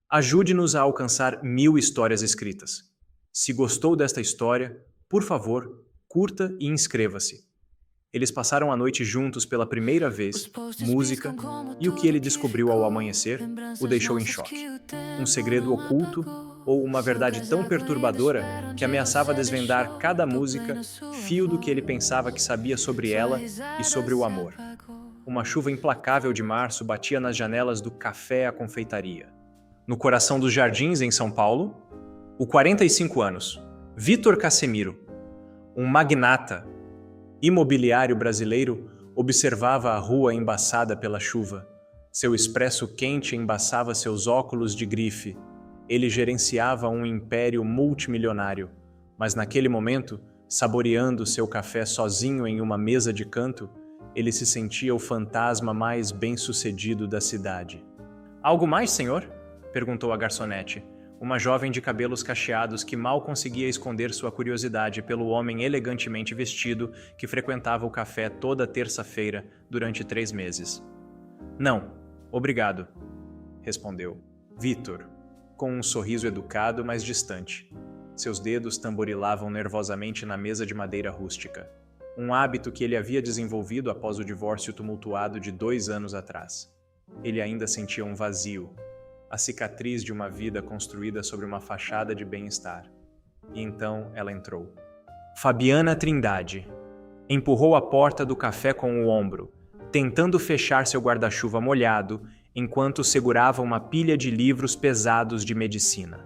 Ajude-nos a alcançar 1000 histórias escritas. Se gostou desta história, por favor, curta e inscreva-se. Eles passaram a noite juntos pela primeira Os vez, posts música, piscam como e o que tudo ele que descobriu ao ficou, amanhecer o lembranças deixou em nossas choque. que o Um tempo segredo não oculto apagou. ou uma O verdade tão casaco ainda perturbadora espera que onde ameaçava você desvendar deixou, cada do play música, na sua fio do que ele voz. pensava que sabia sobre Sua ela e risada sobre o se amor. apagou. Uma chuva implacável de março batia nas janelas do café à confeitaria. No coração dos jardins, em São Paulo, o 45 anos, Vitor Casemiro, um magnata imobiliário brasileiro, observava a rua embaçada pela chuva. Seu expresso quente embaçava seus óculos de grife. Ele gerenciava um império multimilionário, mas naquele momento, saboreando seu café sozinho em uma mesa de canto, ele se sentia o fantasma mais bem-sucedido da cidade. Algo mais, senhor? Perguntou a garçonete, uma jovem de cabelos cacheados que mal conseguia esconder sua curiosidade pelo homem elegantemente vestido que frequentava o café toda terça-feira durante 3 meses. Não, obrigado, respondeu Vitor, com um sorriso educado, mas distante. Seus dedos tamborilavam nervosamente na mesa de madeira rústica, um hábito que ele havia desenvolvido após o divórcio tumultuado de 2 anos atrás. Ele ainda sentia um vazio, a cicatriz de uma vida construída sobre uma fachada de bem-estar. E então ela entrou. Fabiana Trindade empurrou a porta do café com o ombro, tentando fechar seu guarda-chuva molhado enquanto segurava uma pilha de livros pesados de medicina.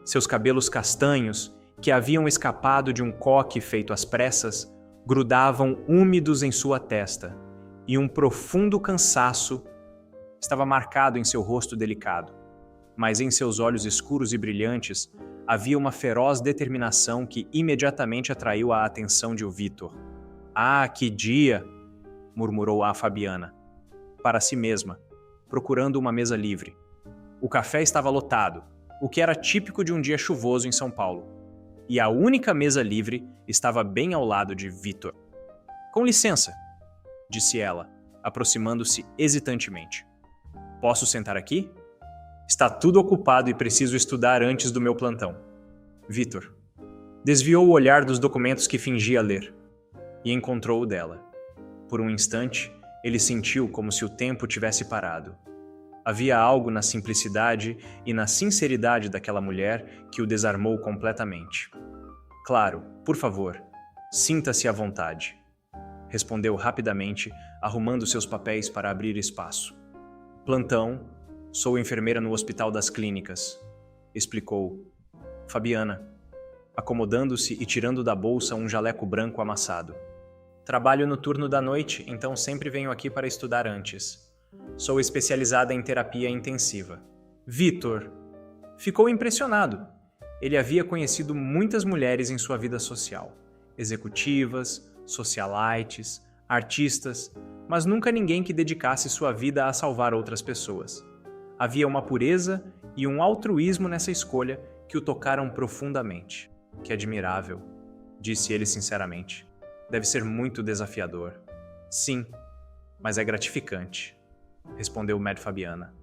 Seus cabelos castanhos, que haviam escapado de um coque feito às pressas, grudavam úmidos em sua testa, e um profundo cansaço estava marcado em seu rosto delicado. Mas em seus olhos escuros e brilhantes havia uma feroz determinação que imediatamente atraiu a atenção de Vitor. Ah, que dia! Murmurou a Fabiana, para si mesma, procurando uma mesa livre. O café estava lotado, o que era típico de um dia chuvoso em São Paulo. E a única mesa livre estava bem ao lado de Vitor. Com licença, disse ela, aproximando-se hesitantemente. Posso sentar aqui? Está tudo ocupado e preciso estudar antes do meu plantão. Vitor desviou o olhar dos documentos que fingia ler e encontrou o dela. Por um instante, ele sentiu como se o tempo tivesse parado. Havia algo na simplicidade e na sinceridade daquela mulher que o desarmou completamente. Claro, por favor, sinta-se à vontade, respondeu rapidamente, arrumando seus papéis para abrir espaço. Plantão, sou enfermeira no Hospital das Clínicas, explicou Fabiana, acomodando-se e tirando da bolsa um jaleco branco amassado. Trabalho no turno da noite, então sempre venho aqui para estudar antes. Sou especializada em terapia intensiva. Vitor ficou impressionado. Ele havia conhecido muitas mulheres em sua vida social, executivas, socialites, artistas, mas nunca ninguém que dedicasse sua vida a salvar outras pessoas. Havia uma pureza e um altruísmo nessa escolha que o tocaram profundamente. Que admirável, disse ele sinceramente. Deve ser muito desafiador. Sim, mas é gratificante, respondeu Mad Fabiana,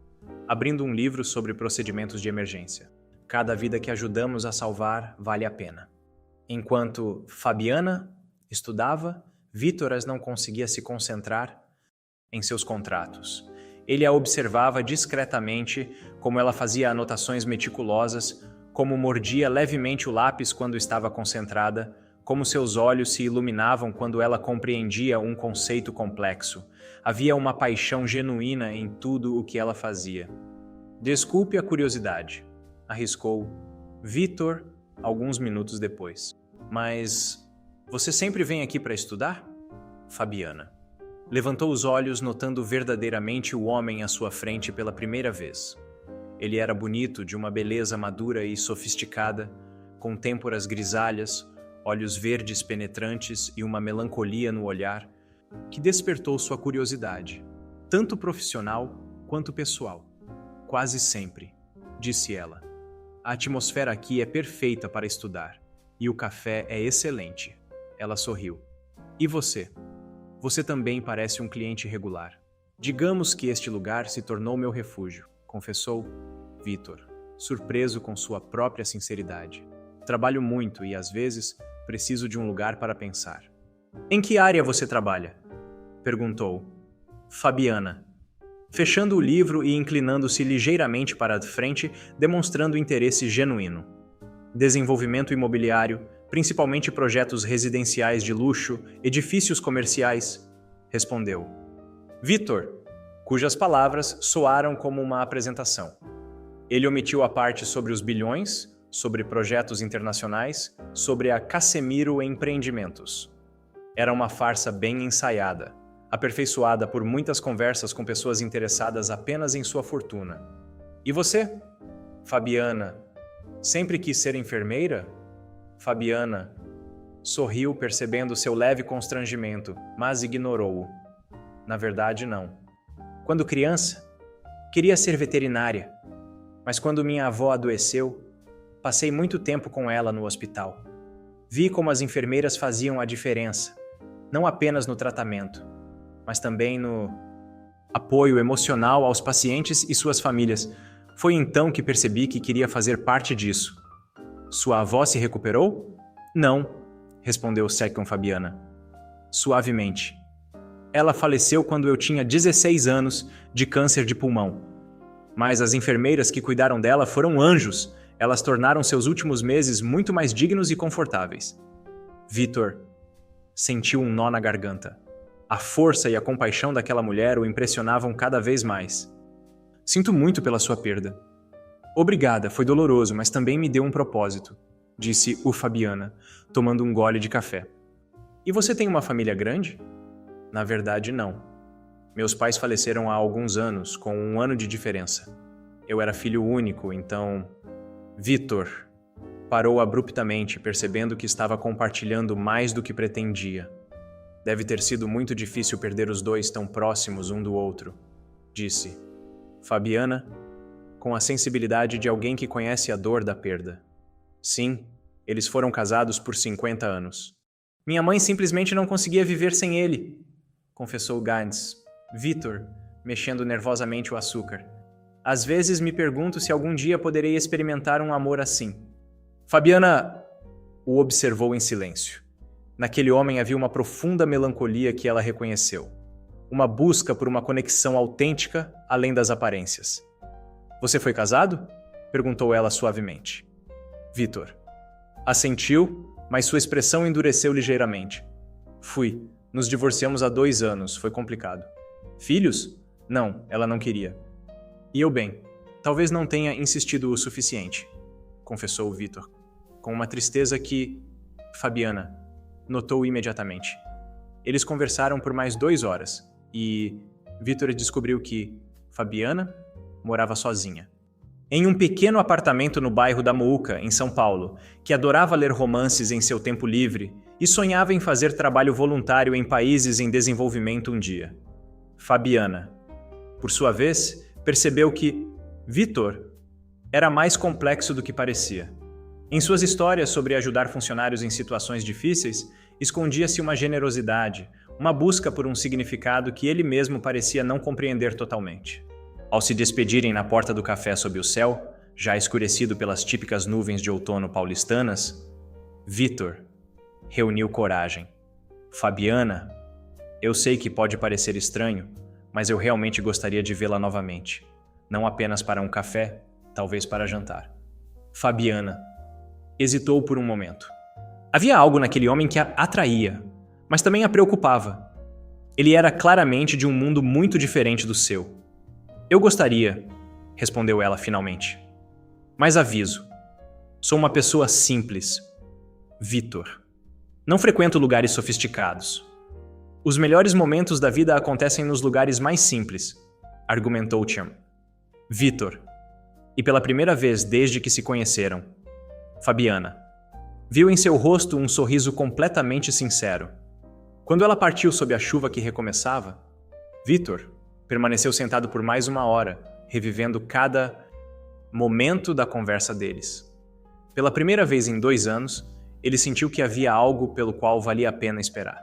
abrindo um livro sobre procedimentos de emergência. Cada vida que ajudamos a salvar vale a pena. Enquanto Fabiana estudava, Vítoras não conseguia se concentrar em seus contratos. Ele a observava discretamente, como ela fazia anotações meticulosas, como mordia levemente o lápis quando estava concentrada, como seus olhos se iluminavam quando ela compreendia um conceito complexo. Havia uma paixão genuína em tudo o que ela fazia. Desculpe a curiosidade, arriscou Vitor alguns minutos depois. Mas você sempre vem aqui para estudar? Fabiana levantou os olhos, notando verdadeiramente o homem à sua frente pela primeira vez. Ele era bonito, de uma beleza madura e sofisticada, com têmporas grisalhas, olhos verdes penetrantes e uma melancolia no olhar que despertou sua curiosidade, tanto profissional quanto pessoal. Quase sempre, disse ela. A atmosfera aqui é perfeita para estudar e o café é excelente. Ela sorriu. E você? Você também parece um cliente regular. Digamos que este lugar se tornou meu refúgio, confessou Vitor. surpreso com sua própria sinceridade. Trabalho muito e, às vezes, preciso de um lugar para pensar. Em que área você trabalha? Perguntou. Fabiana, fechando o livro e inclinando-se ligeiramente para a frente, demonstrando interesse genuíno. Desenvolvimento imobiliário, principalmente projetos residenciais de luxo, edifícios comerciais, respondeu. Vitor, cujas palavras soaram como uma apresentação. Ele omitiu a parte sobre os bilhões, sobre projetos internacionais, sobre a Casemiro Empreendimentos. Era uma farsa bem ensaiada, aperfeiçoada por muitas conversas com pessoas interessadas apenas em sua fortuna. E você? Fabiana, sempre quis ser enfermeira? Fabiana sorriu percebendo seu leve constrangimento, mas ignorou-o. Na verdade, não. Quando criança, queria ser veterinária, mas quando minha avó adoeceu, passei muito tempo com ela no hospital. Vi como as enfermeiras faziam a diferença, não apenas no tratamento, mas também no apoio emocional aos pacientes e suas famílias. Foi então que percebi que queria fazer parte disso. Sua avó se recuperou? Não, respondeu Second Fabiana, suavemente. Ela faleceu quando eu tinha 16 anos de câncer de pulmão. Mas as enfermeiras que cuidaram dela foram anjos. Elas tornaram seus últimos meses muito mais dignos e confortáveis. Vitor sentiu um nó na garganta. A força e a compaixão daquela mulher o impressionavam cada vez mais. Sinto muito pela sua perda. Obrigada, foi doloroso, mas também me deu um propósito, disse o Fabiana, tomando um gole de café. E você tem uma família grande? Na verdade, não. Meus pais faleceram há alguns anos, com um ano de diferença. Eu era filho único, então... Vitor parou abruptamente, percebendo que estava compartilhando mais do que pretendia. Deve ter sido muito difícil perder os dois tão próximos um do outro, disse. Fabiana, com a sensibilidade de alguém que conhece a dor da perda. Sim, eles foram casados por 50 anos. Minha mãe simplesmente não conseguia viver sem ele, confessou Gantz. Vitor, mexendo nervosamente o açúcar. Às vezes me pergunto se algum dia poderei experimentar um amor assim. Fabiana o observou em silêncio. Naquele homem havia uma profunda melancolia que ela reconheceu. Uma busca por uma conexão autêntica além das aparências. Você foi casado? Perguntou ela suavemente. Vitor assentiu, mas sua expressão endureceu ligeiramente. Fui. Nos divorciamos há 2 anos. Foi complicado. Filhos? Não, ela não queria. E eu bem, talvez não tenha insistido o suficiente, confessou Vitor, com uma tristeza que Fabiana notou imediatamente. Eles conversaram por mais 2 horas e Vitor descobriu que Fabiana morava sozinha. Em um pequeno apartamento no bairro da Moca, em São Paulo, que adorava ler romances em seu tempo livre e sonhava em fazer trabalho voluntário em países em desenvolvimento um dia. Fabiana, por sua vez, percebeu que Vitor era mais complexo do que parecia. Em suas histórias sobre ajudar funcionários em situações difíceis, escondia-se uma generosidade, uma busca por um significado que ele mesmo parecia não compreender totalmente. Ao se despedirem na porta do café sob o céu, já escurecido pelas típicas nuvens de outono paulistanas, Vitor reuniu coragem. Fabiana, eu sei que pode parecer estranho, mas eu realmente gostaria de vê-la novamente. Não apenas para um café, talvez para jantar. Fabiana hesitou por um momento. Havia algo naquele homem que a atraía, mas também a preocupava. Ele era claramente de um mundo muito diferente do seu. Eu gostaria, respondeu ela finalmente. Mas aviso, sou uma pessoa simples. Vitor. Não frequento lugares sofisticados. Os melhores momentos da vida acontecem nos lugares mais simples, argumentou Cham. Vitor. E pela primeira vez desde que se conheceram, Fabiana viu em seu rosto um sorriso completamente sincero. Quando ela partiu sob a chuva que recomeçava, Vitor permaneceu sentado por mais 1 hora, revivendo cada momento da conversa deles. Pela primeira vez em 2 anos, ele sentiu que havia algo pelo qual valia a pena esperar.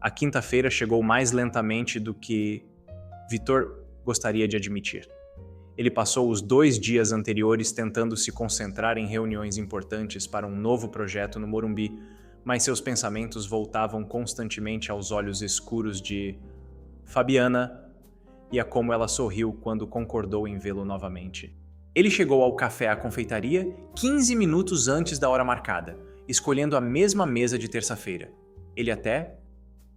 A quinta-feira chegou mais lentamente do que Vitor gostaria de admitir. Ele passou os 2 dias anteriores tentando se concentrar em reuniões importantes para um novo projeto no Morumbi, mas seus pensamentos voltavam constantemente aos olhos escuros de Fabiana e a como ela sorriu quando concordou em vê-lo novamente. Ele chegou ao café à confeitaria 15 minutos antes da hora marcada, escolhendo a mesma mesa de terça-feira. Ele até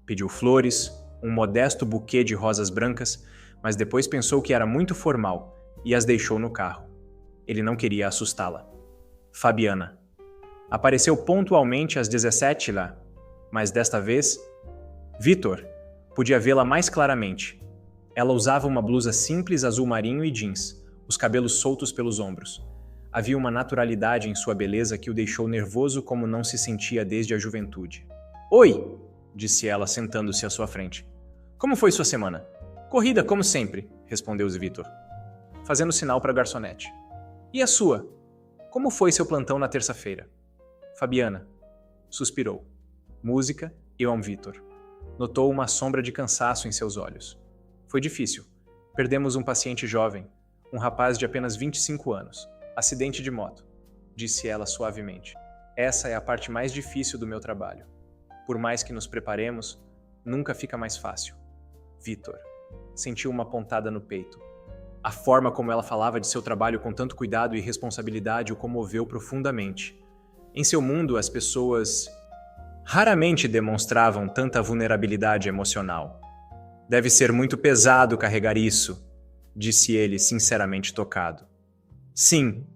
pediu flores, um modesto buquê de rosas brancas, mas depois pensou que era muito formal e as deixou no carro. Ele não queria assustá-la. Fabiana. Apareceu pontualmente às 17 lá, mas desta vez, Vitor podia vê-la mais claramente. Ela usava uma blusa simples azul marinho e jeans, os cabelos soltos pelos ombros. Havia uma naturalidade em sua beleza que o deixou nervoso como não se sentia desde a juventude. Oi, disse ela sentando-se à sua frente. Como foi sua semana? Corrida, como sempre, respondeu Vitor, fazendo sinal para a garçonete. E a sua? Como foi seu plantão na terça-feira? Fabiana suspirou. Música e Vitor. Notou uma sombra de cansaço em seus olhos. Foi difícil. Perdemos um paciente jovem, um rapaz de apenas 25 anos. Acidente de moto, disse ela suavemente. Essa é a parte mais difícil do meu trabalho. Por mais que nos preparemos, nunca fica mais fácil. Vitor sentiu uma pontada no peito. A forma como ela falava de seu trabalho com tanto cuidado e responsabilidade o comoveu profundamente. Em seu mundo, as pessoas raramente demonstravam tanta vulnerabilidade emocional. Deve ser muito pesado carregar isso, disse ele, sinceramente tocado. Sim,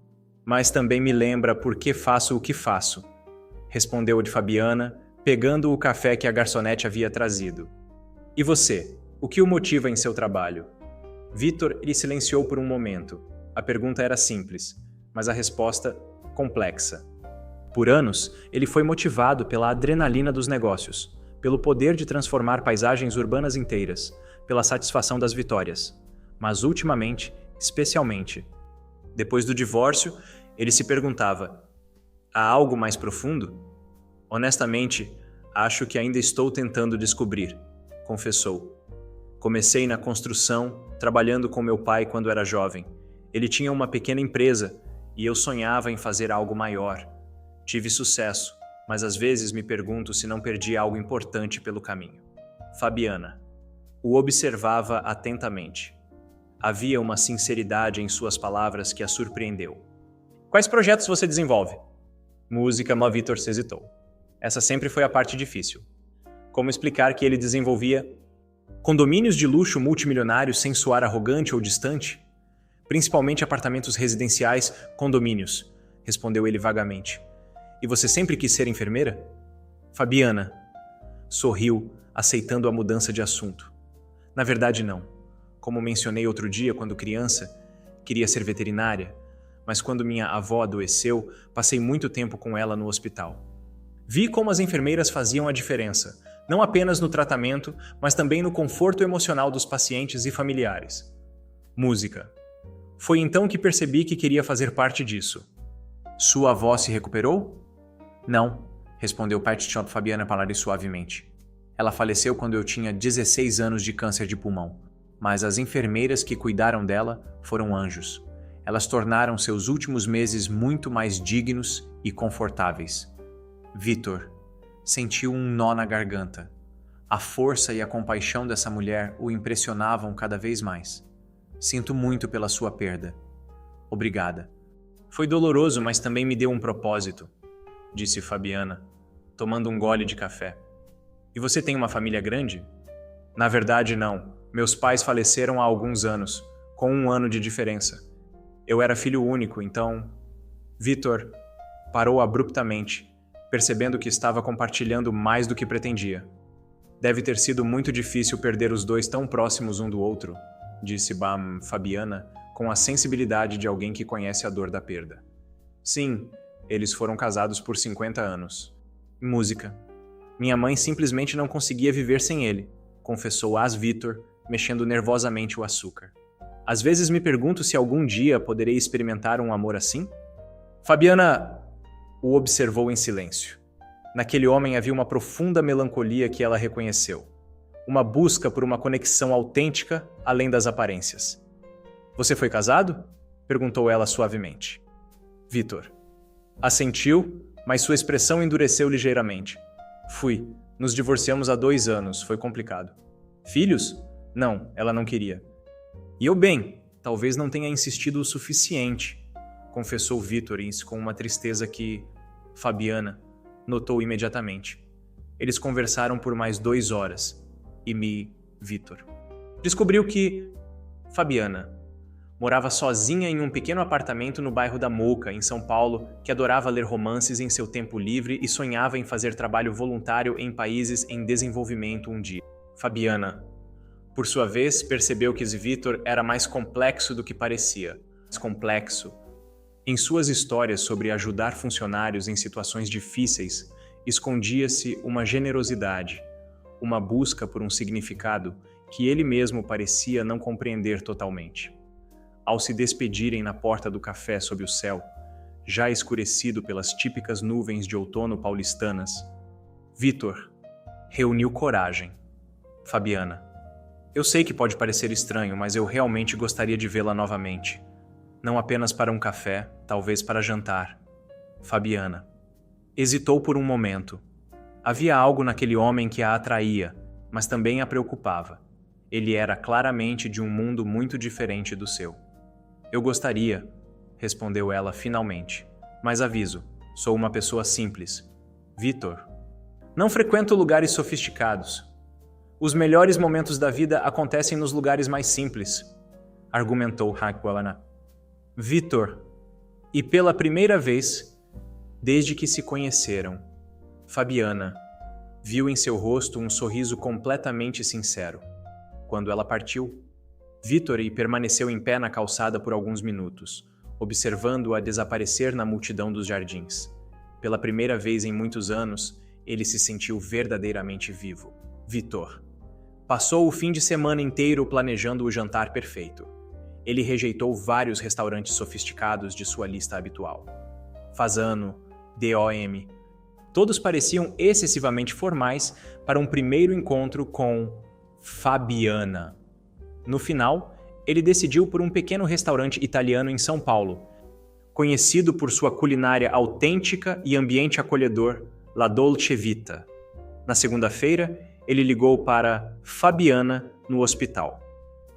mas também me lembra por que faço o que faço, respondeu de Fabiana, pegando o café que a garçonete havia trazido. E você, o que o motiva em seu trabalho? Vitor ele silenciou por um momento. A pergunta era simples, mas a resposta complexa. Por anos, ele foi motivado pela adrenalina dos negócios, pelo poder de transformar paisagens urbanas inteiras, pela satisfação das vitórias. Mas ultimamente, especialmente, depois do divórcio, ele se perguntava: há algo mais profundo? Honestamente, acho que ainda estou tentando descobrir, confessou. Comecei na construção, trabalhando com meu pai quando era jovem. Ele tinha uma pequena empresa e eu sonhava em fazer algo maior. Tive sucesso, mas às vezes me pergunto se não perdi algo importante pelo caminho. Fabiana o observava atentamente. Havia uma sinceridade em suas palavras que a surpreendeu. Quais projetos você desenvolve? Música, Vitor se hesitou. Essa sempre foi a parte difícil. Como explicar que ele desenvolvia condomínios de luxo multimilionários sem soar arrogante ou distante? Principalmente apartamentos residenciais, condomínios, respondeu ele vagamente. E você sempre quis ser enfermeira? Fabiana sorriu, aceitando a mudança de assunto. Na verdade, não. Como mencionei outro dia, quando criança, queria ser veterinária, mas quando minha avó adoeceu, passei muito tempo com ela no hospital. Vi como as enfermeiras faziam a diferença, não apenas no tratamento, mas também no conforto emocional dos pacientes e familiares. Música. Foi então que percebi que queria fazer parte disso. Sua avó se recuperou? Não, respondeu Pat Fabiana Palari suavemente. Ela faleceu quando eu tinha 16 anos de câncer de pulmão, mas as enfermeiras que cuidaram dela foram anjos. Elas tornaram seus últimos meses muito mais dignos e confortáveis. Vitor sentiu um nó na garganta. A força e a compaixão dessa mulher o impressionavam cada vez mais. Sinto muito pela sua perda. Obrigada. Foi doloroso, mas também me deu um propósito, disse Fabiana, tomando um gole de café. E você tem uma família grande? Na verdade, não. Meus pais faleceram há alguns anos, com 1 ano de diferença. Eu era filho único, então... Vitor parou abruptamente, percebendo que estava compartilhando mais do que pretendia. Deve ter sido muito difícil perder os dois tão próximos um do outro, disse Fabiana, com a sensibilidade de alguém que conhece a dor da perda. Sim, eles foram casados por 50 anos. Música. Minha mãe simplesmente não conseguia viver sem ele, confessou Vitor, mexendo nervosamente o açúcar. Às vezes me pergunto se algum dia poderei experimentar um amor assim? Fabiana o observou em silêncio. Naquele homem havia uma profunda melancolia que ela reconheceu. Uma busca por uma conexão autêntica além das aparências. Você foi casado? Perguntou ela suavemente. Vitor assentiu, mas sua expressão endureceu ligeiramente. Fui. Nos divorciamos há 2 anos, foi complicado. Filhos? Não, ela não queria. E eu bem, talvez não tenha insistido o suficiente, confessou Vitor com uma tristeza que Fabiana notou imediatamente. Eles conversaram por mais 2 horas e Vitor descobriu que Fabiana morava sozinha em um pequeno apartamento no bairro da Moca, em São Paulo, que adorava ler romances em seu tempo livre e sonhava em fazer trabalho voluntário em países em desenvolvimento um dia. Fabiana, por sua vez, percebeu que Vitor era mais complexo do que parecia. Mais complexo. Em suas histórias sobre ajudar funcionários em situações difíceis, escondia-se uma generosidade, uma busca por um significado que ele mesmo parecia não compreender totalmente. Ao se despedirem na porta do café sob o céu, já escurecido pelas típicas nuvens de outono paulistanas, Vitor reuniu coragem. Fabiana, eu sei que pode parecer estranho, mas eu realmente gostaria de vê-la novamente. Não apenas para um café, talvez para jantar. Fabiana hesitou por um momento. Havia algo naquele homem que a atraía, mas também a preocupava. Ele era claramente de um mundo muito diferente do seu. Eu gostaria, respondeu ela finalmente. Mas aviso, sou uma pessoa simples. Vitor, não frequento lugares sofisticados. Os melhores momentos da vida acontecem nos lugares mais simples, argumentou Hakwalana. Vitor, e pela primeira vez, desde que se conheceram, Fabiana viu em seu rosto um sorriso completamente sincero. Quando ela partiu, Vitor permaneceu em pé na calçada por alguns minutos, observando-a desaparecer na multidão dos jardins. Pela primeira vez em muitos anos, ele se sentiu verdadeiramente vivo. Vitor passou o fim de semana inteiro planejando o jantar perfeito. Ele rejeitou vários restaurantes sofisticados de sua lista habitual. Fasano, DOM, todos pareciam excessivamente formais para um primeiro encontro com Fabiana. No final, ele decidiu por um pequeno restaurante italiano em São Paulo, conhecido por sua culinária autêntica e ambiente acolhedor, La Dolce Vita. Na segunda-feira, ele ligou para Fabiana no hospital.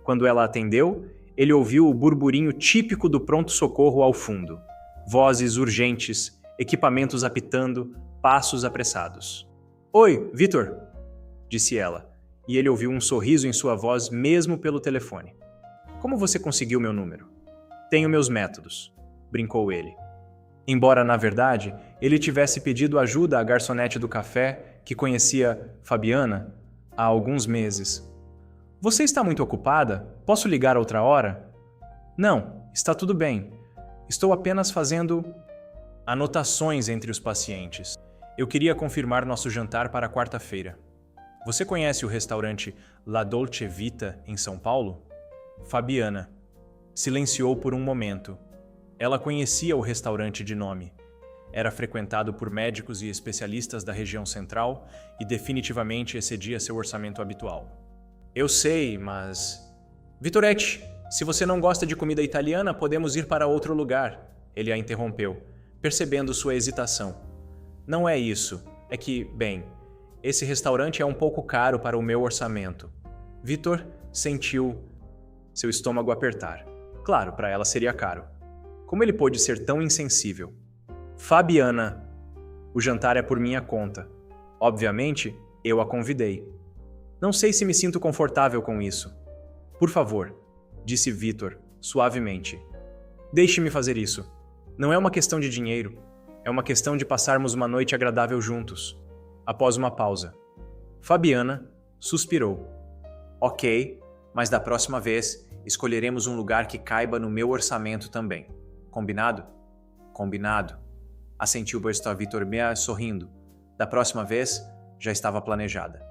Quando ela atendeu, ele ouviu o burburinho típico do pronto-socorro ao fundo. Vozes urgentes, equipamentos apitando, passos apressados. Oi, Vitor, disse ela, e ele ouviu um sorriso em sua voz mesmo pelo telefone. Como você conseguiu meu número? Tenho meus métodos, brincou ele. Embora, na verdade, ele tivesse pedido ajuda à garçonete do café, que conhecia Fabiana há alguns meses. Você está muito ocupada? Posso ligar outra hora? Não, está tudo bem. Estou apenas fazendo anotações entre os pacientes. Eu queria confirmar nosso jantar para quarta-feira. Você conhece o restaurante La Dolce Vita em São Paulo? Fabiana silenciou por um momento. Ela conhecia o restaurante de nome. Era frequentado por médicos e especialistas da região central e definitivamente excedia seu orçamento habitual. Eu sei, mas... Vitorete, se você não gosta de comida italiana, podemos ir para outro lugar. Ele a interrompeu, percebendo sua hesitação. Não é isso. É que, bem, esse restaurante é um pouco caro para o meu orçamento. Vitor sentiu seu estômago apertar. Claro, para ela seria caro. Como ele pôde ser tão insensível? Fabiana, o jantar é por minha conta. Obviamente, eu a convidei. Não sei se me sinto confortável com isso. Por favor, disse Vitor, suavemente. Deixe-me fazer isso. Não é uma questão de dinheiro. É uma questão de passarmos uma noite agradável juntos. Após uma pausa, Fabiana suspirou. Ok, mas da próxima vez escolheremos um lugar que caiba no meu orçamento também. Combinado? Combinado. Assentiu Vitor sorrindo. Da próxima vez, já estava planejada.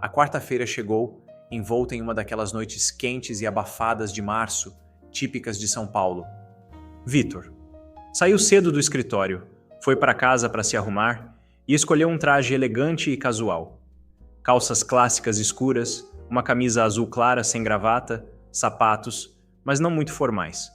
A quarta-feira chegou, envolta em uma daquelas noites quentes e abafadas de março, típicas de São Paulo. Vitor saiu cedo do escritório, foi para casa para se arrumar e escolheu um traje elegante e casual. Calças clássicas escuras, uma camisa azul clara sem gravata, sapatos, mas não muito formais.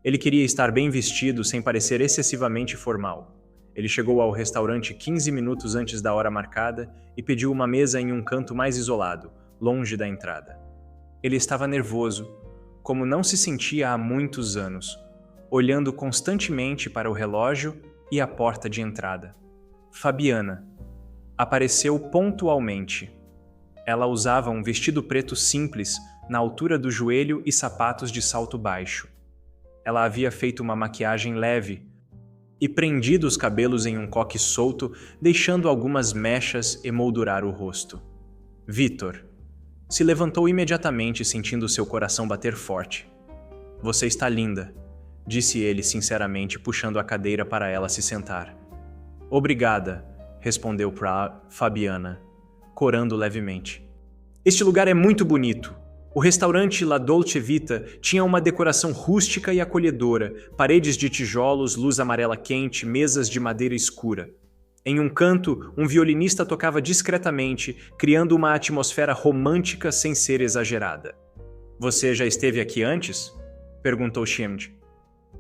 Ele queria estar bem vestido sem parecer excessivamente formal. Ele chegou ao restaurante 15 minutos antes da hora marcada e pediu uma mesa em um canto mais isolado, longe da entrada. Ele estava nervoso, como não se sentia há muitos anos, olhando constantemente para o relógio e a porta de entrada. Fabiana apareceu pontualmente. Ela usava um vestido preto simples, na altura do joelho e sapatos de salto baixo. Ela havia feito uma maquiagem leve e prendido os cabelos em um coque solto, deixando algumas mechas emoldurar o rosto. Vitor se levantou imediatamente, sentindo seu coração bater forte. "Você está linda", disse ele sinceramente, puxando a cadeira para ela se sentar. "Obrigada", respondeu Fabiana, corando levemente. "Este lugar é muito bonito." O restaurante La Dolce Vita tinha uma decoração rústica e acolhedora, paredes de tijolos, luz amarela quente, mesas de madeira escura. Em um canto, um violinista tocava discretamente, criando uma atmosfera romântica sem ser exagerada. "Você já esteve aqui antes?" perguntou Shimd.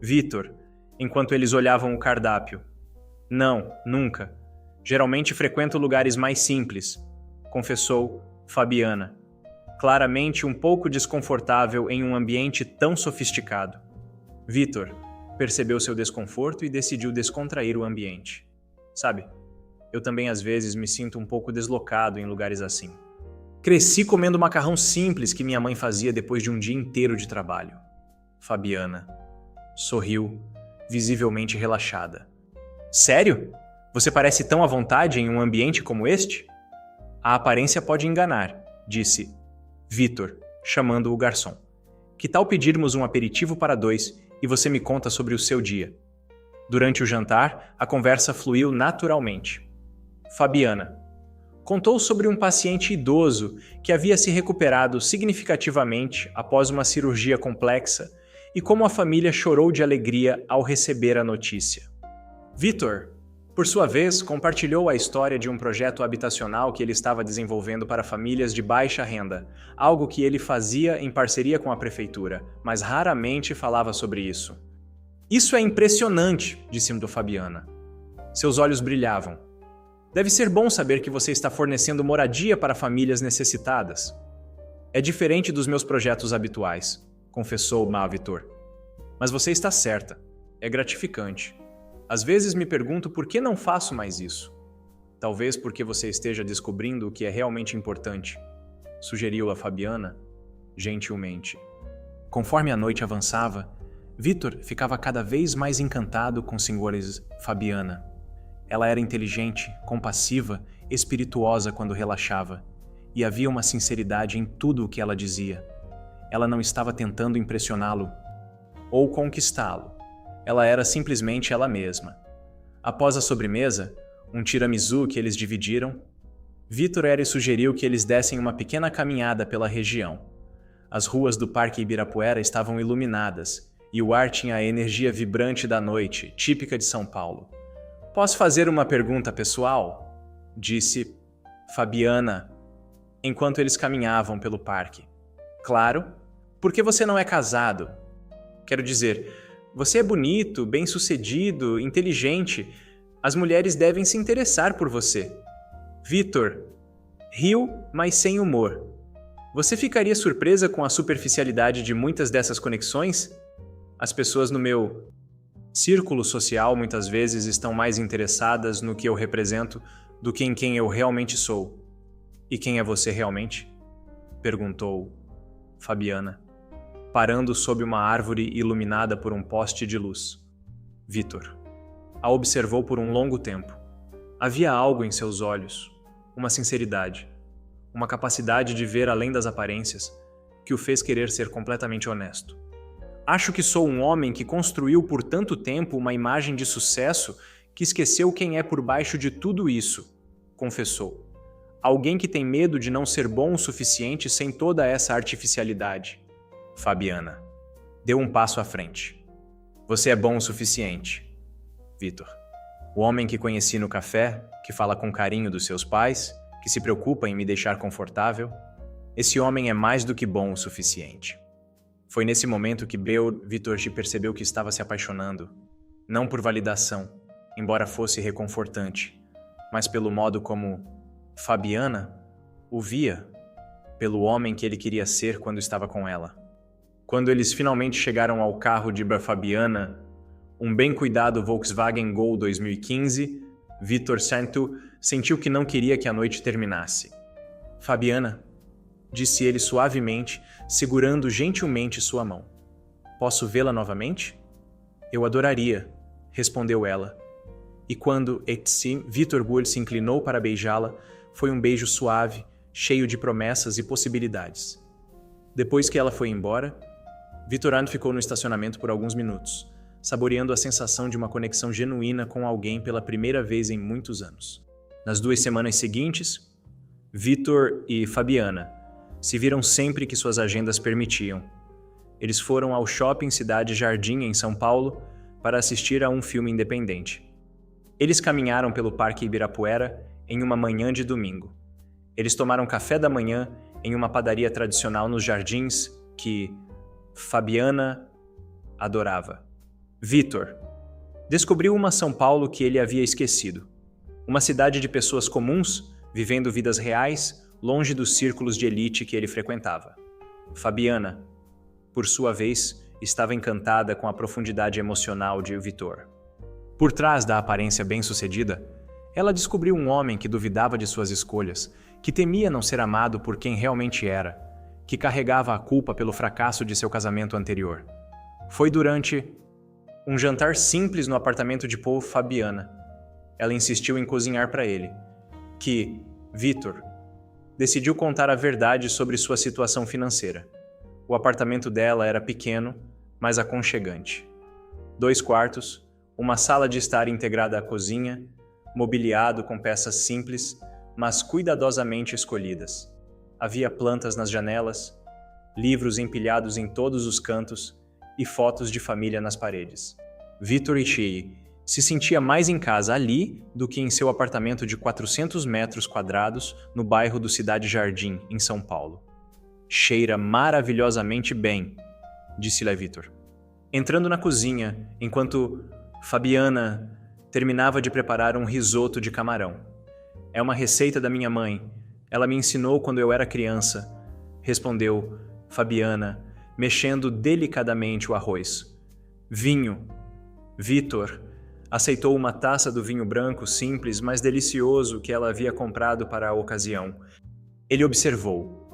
Vitor, enquanto eles olhavam o cardápio. "Não, nunca. Geralmente frequento lugares mais simples", confessou Fabiana, claramente um pouco desconfortável em um ambiente tão sofisticado. Vitor percebeu seu desconforto e decidiu descontrair o ambiente. "Sabe, eu também às vezes me sinto um pouco deslocado em lugares assim. Cresci comendo macarrão simples que minha mãe fazia depois de um dia inteiro de trabalho." Fabiana sorriu, visivelmente relaxada. "Sério? Você parece tão à vontade em um ambiente como este?" "A aparência pode enganar", disse Vitor, chamando o garçom. "Que tal pedirmos um aperitivo para 2 e você me conta sobre o seu dia?" Durante o jantar, a conversa fluiu naturalmente. Fabiana contou sobre um paciente idoso que havia se recuperado significativamente após uma cirurgia complexa e como a família chorou de alegria ao receber a notícia. Vitor, por sua vez, compartilhou a história de um projeto habitacional que ele estava desenvolvendo para famílias de baixa renda, algo que ele fazia em parceria com a prefeitura, mas raramente falava sobre isso. "Isso é impressionante", disse Fabiana. Seus olhos brilhavam. "Deve ser bom saber que você está fornecendo moradia para famílias necessitadas." "É diferente dos meus projetos habituais", confessou Vitor. "Mas você está certa. É gratificante. Às vezes me pergunto por que não faço mais isso." "Talvez porque você esteja descobrindo o que é realmente importante", sugeriu a Fabiana, gentilmente. Conforme a noite avançava, Vitor ficava cada vez mais encantado com Srs. Fabiana. Ela era inteligente, compassiva, espirituosa quando relaxava, e havia uma sinceridade em tudo o que ela dizia. Ela não estava tentando impressioná-lo ou conquistá-lo. Ela era simplesmente ela mesma. Após a sobremesa, um tiramisu que eles dividiram, Vitor sugeriu que eles dessem uma pequena caminhada pela região. As ruas do Parque Ibirapuera estavam iluminadas e o ar tinha a energia vibrante da noite, típica de São Paulo. "Posso fazer uma pergunta pessoal?", disse Fabiana, enquanto eles caminhavam pelo parque. "Claro. Por que você não é casado? Quero dizer, você é bonito, bem-sucedido, inteligente. As mulheres devem se interessar por você." Vitor riu, mas sem humor. "Você ficaria surpresa com a superficialidade de muitas dessas conexões? As pessoas no meu círculo social muitas vezes estão mais interessadas no que eu represento do que em quem eu realmente sou." "E quem é você realmente?", perguntou Fabiana, parando sob uma árvore iluminada por um poste de luz. Vitor a observou por um longo tempo. Havia algo em seus olhos, uma sinceridade, uma capacidade de ver além das aparências, que o fez querer ser completamente honesto. "Acho que sou um homem que construiu por tanto tempo uma imagem de sucesso que esqueceu quem é por baixo de tudo isso", confessou. "Alguém que tem medo de não ser bom o suficiente sem toda essa artificialidade." Fabiana deu um passo à frente. "Você é bom o suficiente, Vitor. O homem que conheci no café, que fala com carinho dos seus pais, que se preocupa em me deixar confortável, esse homem é mais do que bom o suficiente." Foi nesse momento que Vitor percebeu que estava se apaixonando, não por validação, embora fosse reconfortante, mas pelo modo como Fabiana o via, pelo homem que ele queria ser quando estava com ela. Quando eles finalmente chegaram ao carro de Fabiana, um bem cuidado Volkswagen Gol 2015, Vitor Santo sentiu que não queria que a noite terminasse. Fabiana, disse ele suavemente, segurando gentilmente sua mão. Posso vê-la novamente? Eu adoraria, respondeu ela. E quando Vitor Bull se inclinou para beijá-la, foi um beijo suave, cheio de promessas e possibilidades. Depois que ela foi embora, Vitorano ficou no estacionamento por alguns minutos, saboreando a sensação de uma conexão genuína com alguém pela primeira vez em muitos anos. Nas 2 semanas seguintes, Vitor e Fabiana se viram sempre que suas agendas permitiam. Eles foram ao Shopping Cidade Jardim, em São Paulo, para assistir a um filme independente. Eles caminharam pelo Parque Ibirapuera em uma manhã de domingo. Eles tomaram café da manhã em uma padaria tradicional nos Jardins que Fabiana adorava. Vitor descobriu uma São Paulo que ele havia esquecido. Uma cidade de pessoas comuns, vivendo vidas reais, longe dos círculos de elite que ele frequentava. Fabiana, por sua vez, estava encantada com a profundidade emocional de Vitor. Por trás da aparência bem-sucedida, ela descobriu um homem que duvidava de suas escolhas, que temia não ser amado por quem realmente era, que carregava a culpa pelo fracasso de seu casamento anterior. Foi durante um jantar simples no apartamento de Fabiana. Ela insistiu em cozinhar para ele, que Vitor decidiu contar a verdade sobre sua situação financeira. O apartamento dela era pequeno, mas aconchegante. 2 quartos, uma sala de estar integrada à cozinha, mobiliado com peças simples, mas cuidadosamente escolhidas. Havia plantas nas janelas, livros empilhados em todos os cantos e fotos de família nas paredes. Vitor Ishii se sentia mais em casa ali do que em seu apartamento de 400 metros quadrados no bairro do Cidade Jardim, em São Paulo. Cheira maravilhosamente bem, disse-lhe a Vitor. Entrando na cozinha, enquanto Fabiana terminava de preparar um risoto de camarão. É uma receita da minha mãe. Ela me ensinou quando eu era criança, respondeu Fabiana, mexendo delicadamente o arroz. Vinho. Vitor aceitou uma taça do vinho branco simples, mas delicioso que ela havia comprado para a ocasião. Ele observou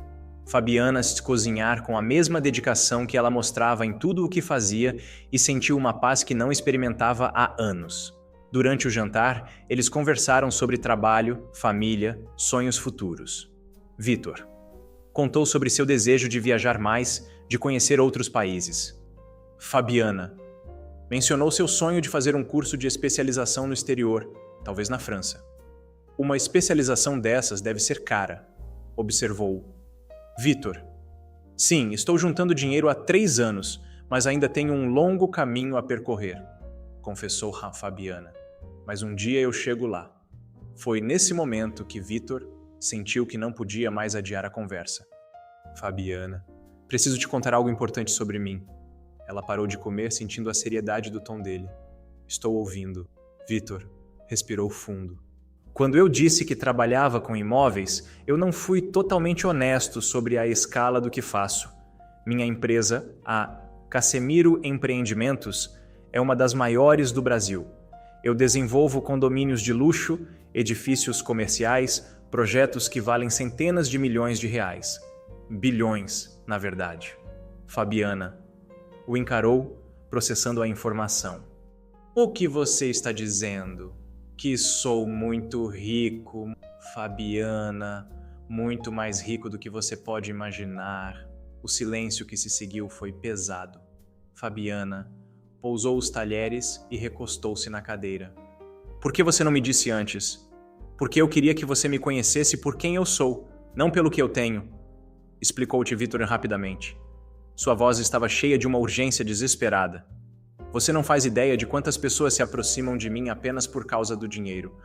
Fabiana se cozinhar com a mesma dedicação que ela mostrava em tudo o que fazia e sentiu uma paz que não experimentava há anos. Durante o jantar, eles conversaram sobre trabalho, família, sonhos futuros. Vitor contou sobre seu desejo de viajar mais, de conhecer outros países. Fabiana mencionou seu sonho de fazer um curso de especialização no exterior, talvez na França. Uma especialização dessas deve ser cara, observou Vitor. Sim, estou juntando dinheiro há 3 anos, mas ainda tenho um longo caminho a percorrer, confessou Fabiana. Mas um dia eu chego lá. Foi nesse momento que Vitor sentiu que não podia mais adiar a conversa. Fabiana, preciso te contar algo importante sobre mim. Ela parou de comer, sentindo a seriedade do tom dele. Estou ouvindo. Vitor respirou fundo. Quando eu disse que trabalhava com imóveis, eu não fui totalmente honesto sobre a escala do que faço. Minha empresa, a Casemiro Empreendimentos, é uma das maiores do Brasil. Eu desenvolvo condomínios de luxo, edifícios comerciais, projetos que valem centenas de milhões de reais. Bilhões, na verdade. Fabiana o encarou, processando a informação. O que você está dizendo? Que sou muito rico, Fabiana, muito mais rico do que você pode imaginar. O silêncio que se seguiu foi pesado. Fabiana pousou os talheres e recostou-se na cadeira. Por que você não me disse antes? Porque eu queria que você me conhecesse por quem eu sou, não pelo que eu tenho, explicou-te Vitor rapidamente. Sua voz estava cheia de uma urgência desesperada. Você não faz ideia de quantas pessoas se aproximam de mim apenas por causa do dinheiro.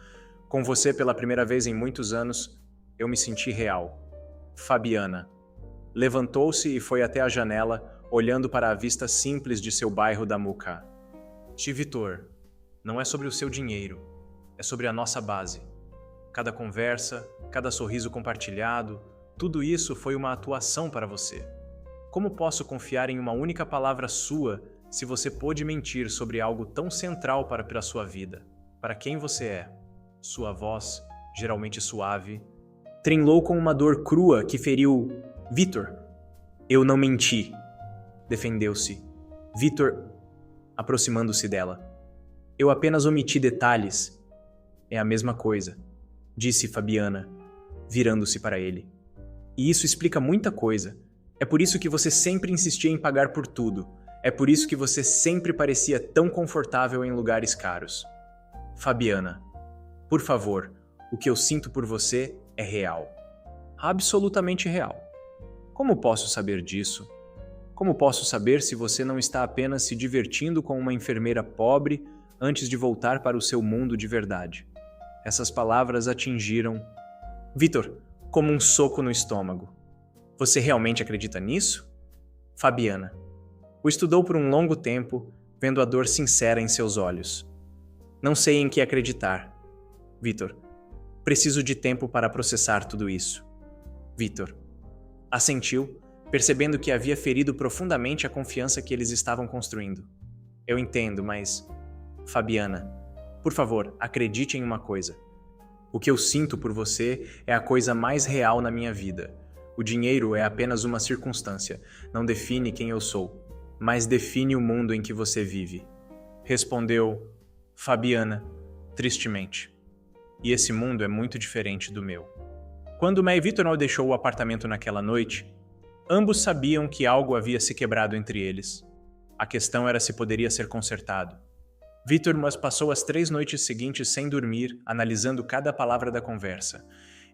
Com você, pela primeira vez em muitos anos, eu me senti real. Fabiana levantou-se e foi até a janela, olhando para a vista simples de seu bairro da Muca. Vitor, não é sobre o seu dinheiro, é sobre a nossa base. Cada conversa, cada sorriso compartilhado, tudo isso foi uma atuação para você. Como posso confiar em uma única palavra sua se você pôde mentir sobre algo tão central para a sua vida? Para quem você é? Sua voz, geralmente suave, trinlou com uma dor crua que feriu Vitor. Eu não menti. Defendeu-se. Vitor, aproximando-se dela. Eu apenas omiti detalhes. É a mesma coisa, disse Fabiana, virando-se para ele. E isso explica muita coisa. É por isso que você sempre insistia em pagar por tudo. É por isso que você sempre parecia tão confortável em lugares caros. Fabiana, por favor, o que eu sinto por você é real. Absolutamente real. Como posso saber disso? Como posso saber se você não está apenas se divertindo com uma enfermeira pobre antes de voltar para o seu mundo de verdade? Essas palavras atingiram Vitor como um soco no estômago. Você realmente acredita nisso? Fabiana o estudou por um longo tempo, vendo a dor sincera em seus olhos. Não sei em que acreditar. Vitor, preciso de tempo para processar tudo isso. Vitor assentiu, percebendo que havia ferido profundamente a confiança que eles estavam construindo. Eu entendo, mas... Fabiana, por favor, acredite em uma coisa. O que eu sinto por você é a coisa mais real na minha vida. O dinheiro é apenas uma circunstância, não define quem eu sou, mas define o mundo em que você vive. Respondeu Fabiana, tristemente. E esse mundo é muito diferente do meu. Quando May e Vitor não deixou o apartamento naquela noite, ambos sabiam que algo havia se quebrado entre eles. A questão era se poderia ser consertado. Vitor mas passou as 3 noites seguintes sem dormir, analisando cada palavra da conversa.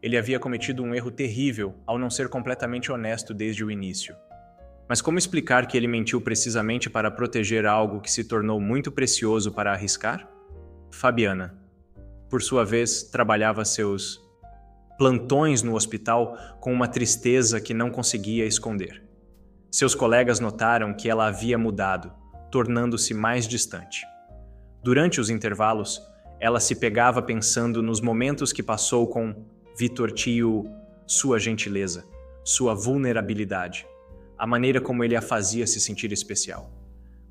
Ele havia cometido um erro terrível ao não ser completamente honesto desde o início. Mas como explicar que ele mentiu precisamente para proteger algo que se tornou muito precioso para arriscar? Fabiana, por sua vez, trabalhava seus plantões no hospital com uma tristeza que não conseguia esconder. Seus colegas notaram que ela havia mudado, tornando-se mais distante. Durante os intervalos, ela se pegava pensando nos momentos que passou com Vitor Tio, sua gentileza, sua vulnerabilidade, a maneira como ele a fazia se sentir especial.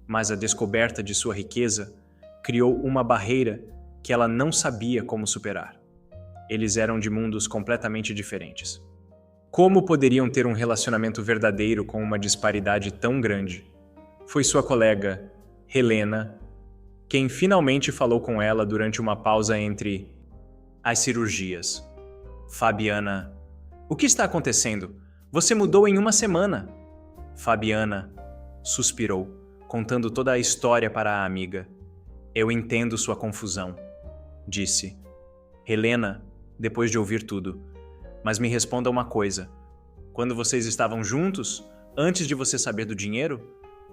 Mas a descoberta de sua riqueza criou uma barreira que ela não sabia como superar. Eles eram de mundos completamente diferentes. Como poderiam ter um relacionamento verdadeiro com uma disparidade tão grande? Foi sua colega, Helena, quem finalmente falou com ela durante uma pausa entre as cirurgias. Fabiana, o que está acontecendo? Você mudou em uma semana. Fabiana suspirou, contando toda a história para a amiga. Eu entendo sua confusão, disse. Helena, depois de ouvir tudo, mas me responda uma coisa. Quando vocês estavam juntos, antes de você saber do dinheiro,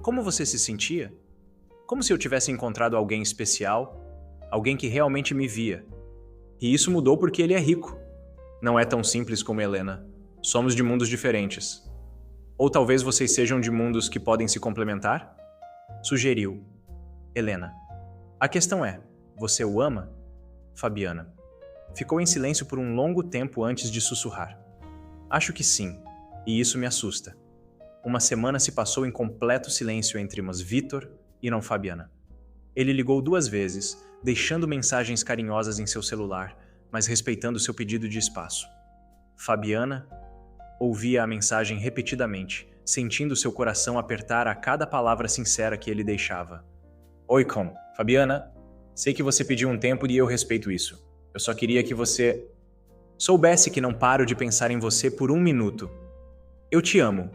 como você se sentia? Como se eu tivesse encontrado alguém especial, alguém que realmente me via. E isso mudou porque ele é rico. Não é tão simples como Helena. Somos de mundos diferentes. Ou talvez vocês sejam de mundos que podem se complementar? Sugeriu. Helena. A questão é, você o ama? Fabiana. Ficou em silêncio por um longo tempo antes de sussurrar. Acho que sim, e isso me assusta. Uma semana se passou em completo silêncio entre Vitor e não Fabiana. Ele ligou 2 vezes, deixando mensagens carinhosas em seu celular, mas respeitando seu pedido de espaço. Fabiana ouvia a mensagem repetidamente, sentindo seu coração apertar a cada palavra sincera que ele deixava. Oi, como? Fabiana, sei que você pediu um tempo e eu respeito isso. Eu só queria que você soubesse que não paro de pensar em você por 1 minuto. Eu te amo.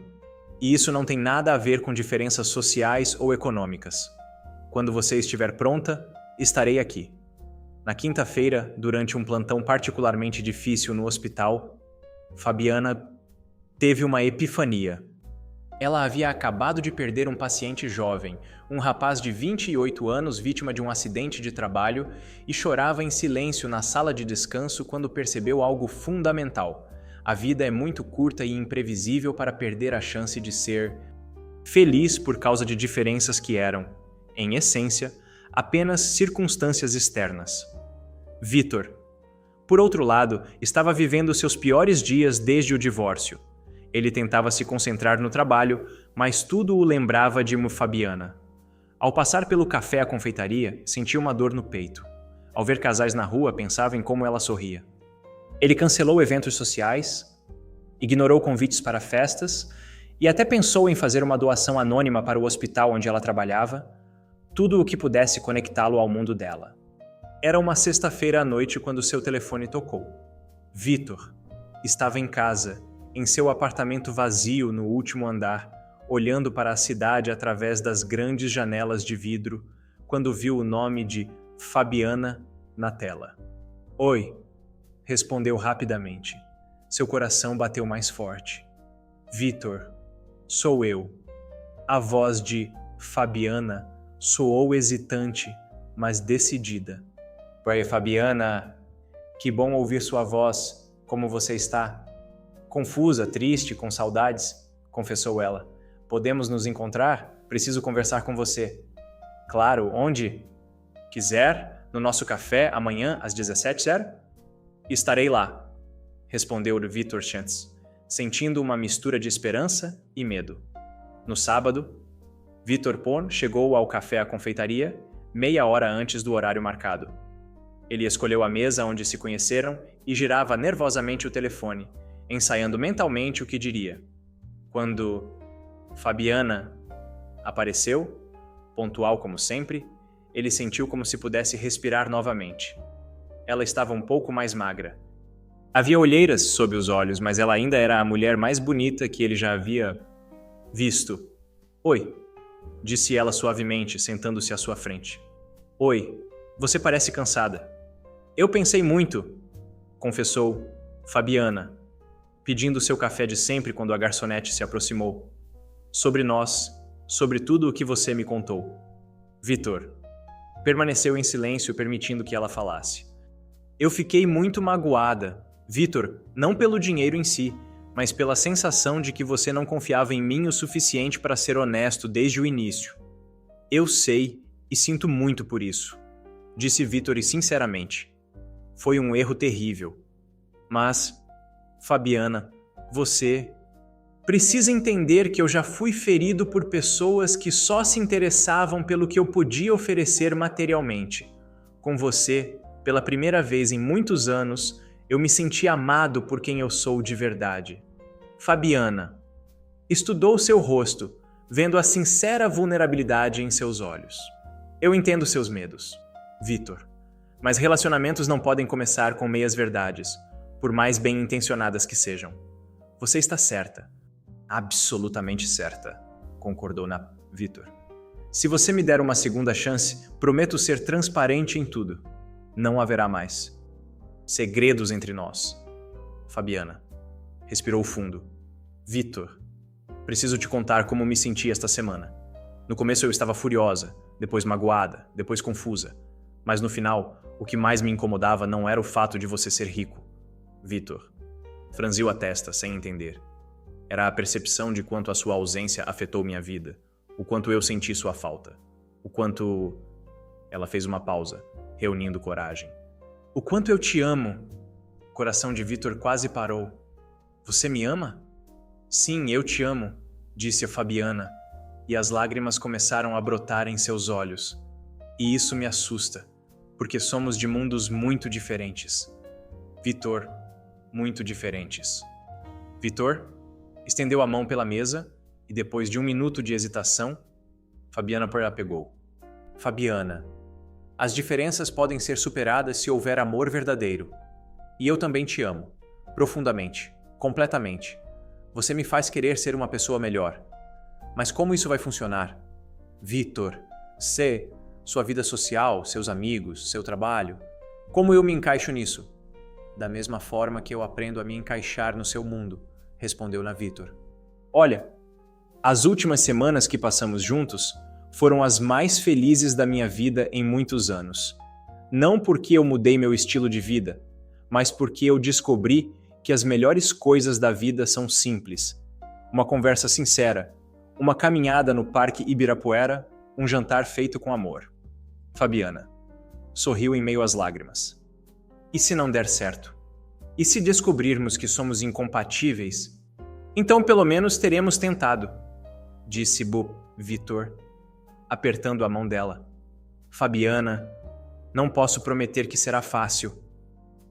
E isso não tem nada a ver com diferenças sociais ou econômicas. Quando você estiver pronta, estarei aqui. Na quinta-feira, durante um plantão particularmente difícil no hospital, Fabiana teve uma epifania. Ela havia acabado de perder um paciente jovem, um rapaz de 28 anos vítima de um acidente de trabalho, e chorava em silêncio na sala de descanso quando percebeu algo fundamental. A vida é muito curta e imprevisível para perder a chance de ser feliz por causa de diferenças que eram, em essência, apenas circunstâncias externas. Vitor, por outro lado, estava vivendo seus piores dias desde o divórcio. Ele tentava se concentrar no trabalho, mas tudo o lembrava de Fabiana. Ao passar pelo café à confeitaria, sentia uma dor no peito. Ao ver casais na rua, pensava em como ela sorria. Ele cancelou eventos sociais, ignorou convites para festas e até pensou em fazer uma doação anônima para o hospital onde ela trabalhava, tudo o que pudesse conectá-lo ao mundo dela. Era uma sexta-feira à noite quando seu telefone tocou. Vitor estava em casa, em seu apartamento vazio no último andar, olhando para a cidade através das grandes janelas de vidro, quando viu o nome de Fabiana na tela. Oi, respondeu rapidamente. Seu coração bateu mais forte. Vitor, sou eu. A voz de Fabiana soou hesitante, mas decidida. Oi, Fabiana, que bom ouvir sua voz. Como você está? Confusa, triste, com saudades, confessou ela. Podemos nos encontrar? Preciso conversar com você. Claro, onde? Quiser, no nosso café, amanhã, às 17h? Estarei lá, respondeu Vitor Chantz, sentindo uma mistura de esperança e medo. No sábado, Vitor Porn chegou ao café à confeitaria meia hora antes do horário marcado. Ele escolheu a mesa onde se conheceram e girava nervosamente o telefone, ensaiando mentalmente o que diria. Quando Fabiana apareceu, pontual como sempre, ele sentiu como se pudesse respirar novamente. Ela estava um pouco mais magra. Havia olheiras sob os olhos, mas ela ainda era a mulher mais bonita que ele já havia visto. Oi, disse ela suavemente, sentando-se à sua frente. Oi, você parece cansada. Eu pensei muito, confessou Fabiana, pedindo seu café de sempre quando a garçonete se aproximou. Sobre nós, sobre tudo o que você me contou. Vitor permaneceu em silêncio, permitindo que ela falasse. Eu fiquei muito magoada, Vitor, não pelo dinheiro em si, mas pela sensação de que você não confiava em mim o suficiente para ser honesto desde o início. Eu sei e sinto muito por isso, disse Vitor sinceramente. Foi um erro terrível. Mas, Fabiana, você precisa entender que eu já fui ferido por pessoas que só se interessavam pelo que eu podia oferecer materialmente. Com você, pela primeira vez em muitos anos, eu me senti amado por quem eu sou de verdade. Fabiana estudou seu rosto, vendo a sincera vulnerabilidade em seus olhos. Eu entendo seus medos, Vitor, mas relacionamentos não podem começar com meias-verdades, por mais bem-intencionadas que sejam. Você está certa. Absolutamente certa, concordou Vitor. Se você me der uma segunda chance, prometo ser transparente em tudo. Não haverá mais segredos entre nós. Fabiana respirou fundo. Vitor, preciso te contar como me senti esta semana. No começo eu estava furiosa, depois magoada, depois confusa. Mas no final, o que mais me incomodava não era o fato de você ser rico. Vitor franziu a testa, sem entender. Era a percepção de quanto a sua ausência afetou minha vida, o quanto eu senti sua falta, o quanto... Ela fez uma pausa, reunindo coragem. O quanto eu te amo. O coração de Vitor quase parou. Você me ama? Sim, eu te amo, disse a Fabiana, e as lágrimas começaram a brotar em seus olhos. E isso me assusta, porque somos de mundos muito diferentes. Vitor, muito diferentes. Vitor estendeu a mão pela mesa e, depois de 1 minuto de hesitação, Fabiana a pegou. Fabiana, as diferenças podem ser superadas se houver amor verdadeiro. E eu também te amo. Profundamente. Completamente. Você me faz querer ser uma pessoa melhor. Mas como isso vai funcionar? Vitor, sua vida social, seus amigos, seu trabalho. Como eu me encaixo nisso? Da mesma forma que eu aprendo a me encaixar no seu mundo, respondeu Vitor. Olha, as últimas semanas que passamos juntos foram as mais felizes da minha vida em muitos anos. Não porque eu mudei meu estilo de vida, mas porque eu descobri que as melhores coisas da vida são simples. Uma conversa sincera, Uma caminhada no Parque Ibirapuera, um jantar feito com amor. Fabiana sorriu em meio às lágrimas. E se não der certo? E se descobrirmos que somos incompatíveis? Então pelo menos teremos tentado, disse Vitor, apertando a mão dela. Fabiana, não posso prometer que será fácil.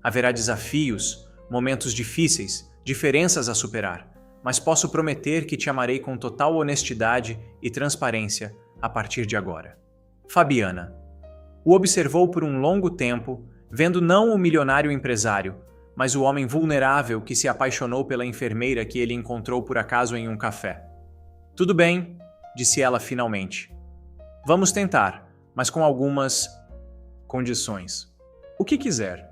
Haverá desafios, momentos difíceis, diferenças a superar, mas posso prometer que te amarei com total honestidade e transparência a partir de agora. Fabiana o observou por um longo tempo, vendo não o milionário empresário, mas o homem vulnerável que se apaixonou pela enfermeira que ele encontrou por acaso em um café. Tudo bem, disse ela finalmente. Vamos tentar, mas com algumas condições. O que quiser.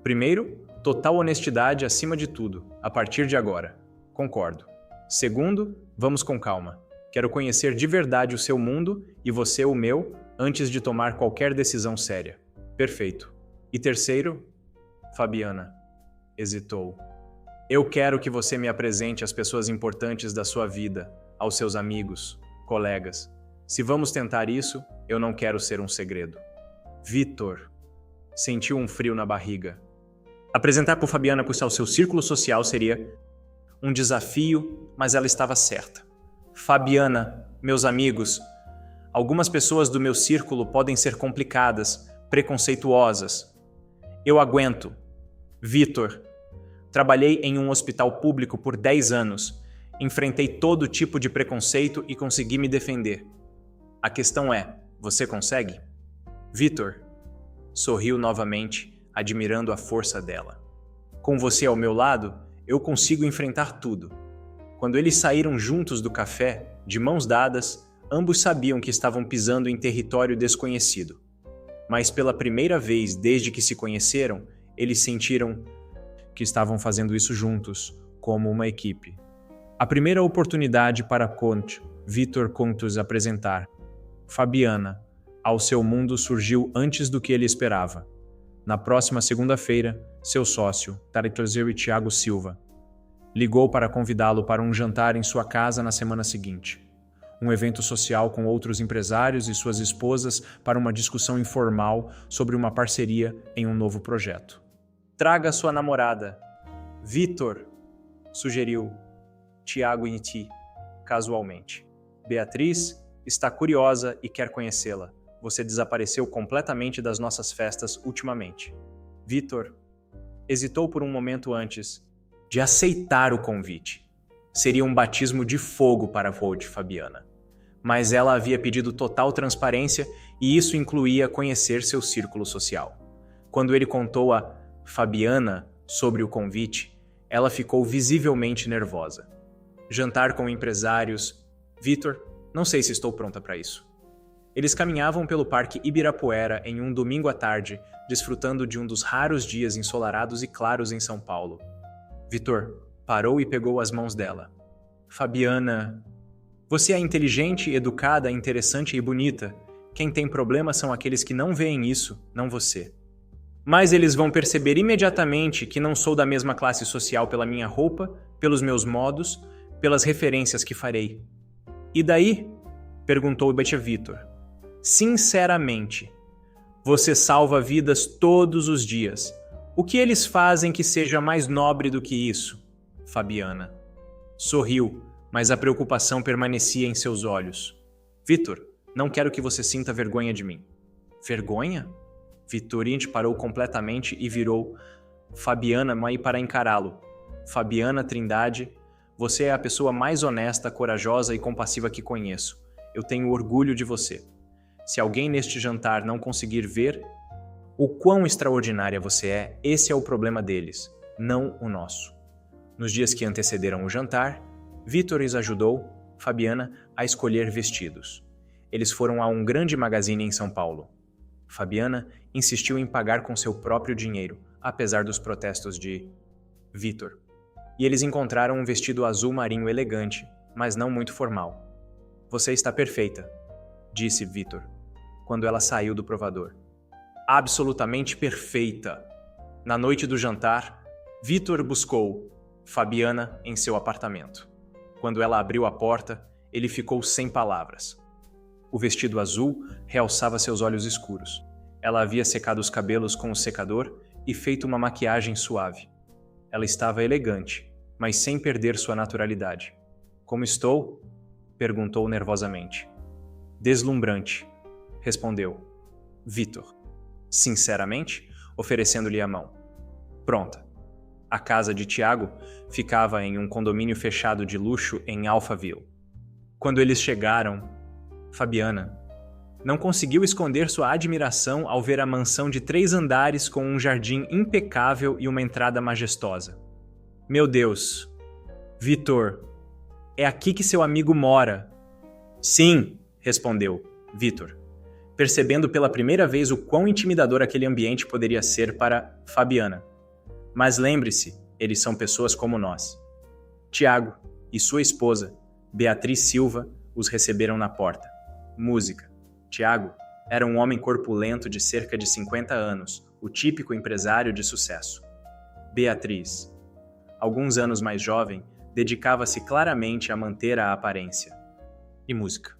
Primeiro, total honestidade acima de tudo, a partir de agora. Concordo. Segundo, vamos com calma. Quero conhecer de verdade o seu mundo e você o meu antes de tomar qualquer decisão séria. Perfeito. E terceiro, Fabiana hesitou. Eu quero que você me apresente as pessoas importantes da sua vida, aos seus amigos, colegas. Se vamos tentar isso, eu não quero ser um segredo. Vitor sentiu um frio na barriga. Apresentar por Fabiana ao seu círculo social seria um desafio, mas ela estava certa. Fabiana, meus amigos, algumas pessoas do meu círculo podem ser complicadas, preconceituosas. Eu aguento. Vitor, trabalhei em um hospital público por 10 anos. Enfrentei todo tipo de preconceito e consegui me defender. A questão é, você consegue? Vitor sorriu novamente, admirando a força dela. Com você ao meu lado, eu consigo enfrentar tudo. Quando eles saíram juntos do café, de mãos dadas, ambos sabiam que estavam pisando em território desconhecido. Mas pela primeira vez desde que se conheceram, eles sentiram que estavam fazendo isso juntos, como uma equipe. A primeira oportunidade para Vitor Contos apresentar Fabiana ao seu mundo surgiu antes do que ele esperava. Na próxima segunda-feira, seu sócio, Taritozeiro Thiago Silva, ligou para convidá-lo para um jantar em sua casa na semana seguinte. Um evento social com outros empresários e suas esposas para uma discussão informal sobre uma parceria em um novo projeto. Traga sua namorada. Vitor, sugeriu Thiago Inti, casualmente. Beatriz está curiosa e quer conhecê-la. Você desapareceu completamente das nossas festas ultimamente. Vitor hesitou por um momento antes de aceitar o convite. Seria um batismo de fogo para Fabiana. Mas ela havia pedido total transparência e isso incluía conhecer seu círculo social. Quando ele contou a Fabiana sobre o convite, ela ficou visivelmente nervosa. Jantar com empresários. Vitor, não sei se estou pronta para isso. Eles caminhavam pelo Parque Ibirapuera em um domingo à tarde, desfrutando de um dos raros dias ensolarados e claros em São Paulo. Vitor parou e pegou as mãos dela. Fabiana, você é inteligente, educada, interessante e bonita. Quem tem problema são aqueles que não veem isso, não você. Mas eles vão perceber imediatamente que não sou da mesma classe social pela minha roupa, pelos meus modos, pelas referências que farei. E daí? Perguntou Vitor. Sinceramente, você salva vidas todos os dias. O que eles fazem que seja mais nobre do que isso? Fabiana sorriu, mas a preocupação permanecia em seus olhos. Vitor, não quero que você sinta vergonha de mim. Vergonha? Vitorinte parou completamente e virou Fabiana para encará-lo. Fabiana Trindade, você é a pessoa mais honesta, corajosa e compassiva que conheço. Eu tenho orgulho de você. Se alguém neste jantar não conseguir ver o quão extraordinária você é, esse é o problema deles, não o nosso. Nos dias que antecederam o jantar, Vitor ajudou Fabiana a escolher vestidos. Eles foram a um grande magazine em São Paulo. Fabiana insistiu em pagar com seu próprio dinheiro, apesar dos protestos de Vitor. E eles encontraram um vestido azul marinho elegante, mas não muito formal. Você está perfeita, disse Vitor, quando ela saiu do provador. Absolutamente perfeita. Na noite do jantar, Vitor buscou Fabiana em seu apartamento. Quando ela abriu a porta, ele ficou sem palavras. O vestido azul realçava seus olhos escuros. Ela havia secado os cabelos com o secador e feito uma maquiagem suave. Ela estava elegante, mas sem perder sua naturalidade. "Como estou?" perguntou nervosamente. "Deslumbrante", respondeu Vitor, sinceramente, oferecendo-lhe a mão. Pronta. A casa de Tiago ficava em um condomínio fechado de luxo em Alphaville. Quando eles chegaram, Fabiana não conseguiu esconder sua admiração ao ver a mansão de 3 andares com um jardim impecável e uma entrada majestosa. "Meu Deus! Vitor, é aqui que seu amigo mora." "Sim", respondeu Vitor, percebendo pela primeira vez o quão intimidador aquele ambiente poderia ser para Fabiana. "Mas lembre-se, eles são pessoas como nós." Tiago e sua esposa, Beatriz Silva, os receberam na porta. Música. Tiago era um homem corpulento de cerca de 50 anos, o típico empresário de sucesso. Beatriz, alguns anos mais jovem, dedicava-se claramente a manter a aparência. E música.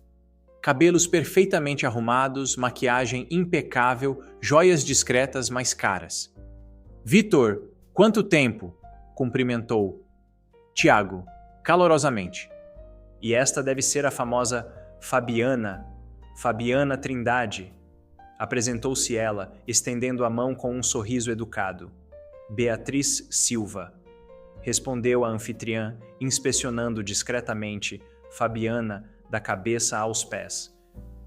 Cabelos perfeitamente arrumados, maquiagem impecável, joias discretas, mas caras. "Vitor, quanto tempo?" cumprimentou Tiago, calorosamente. "E esta deve ser a famosa Fabiana Trindade", apresentou-se ela, estendendo a mão com um sorriso educado. "Beatriz Silva", respondeu a anfitriã, inspecionando discretamente Fabiana da cabeça aos pés.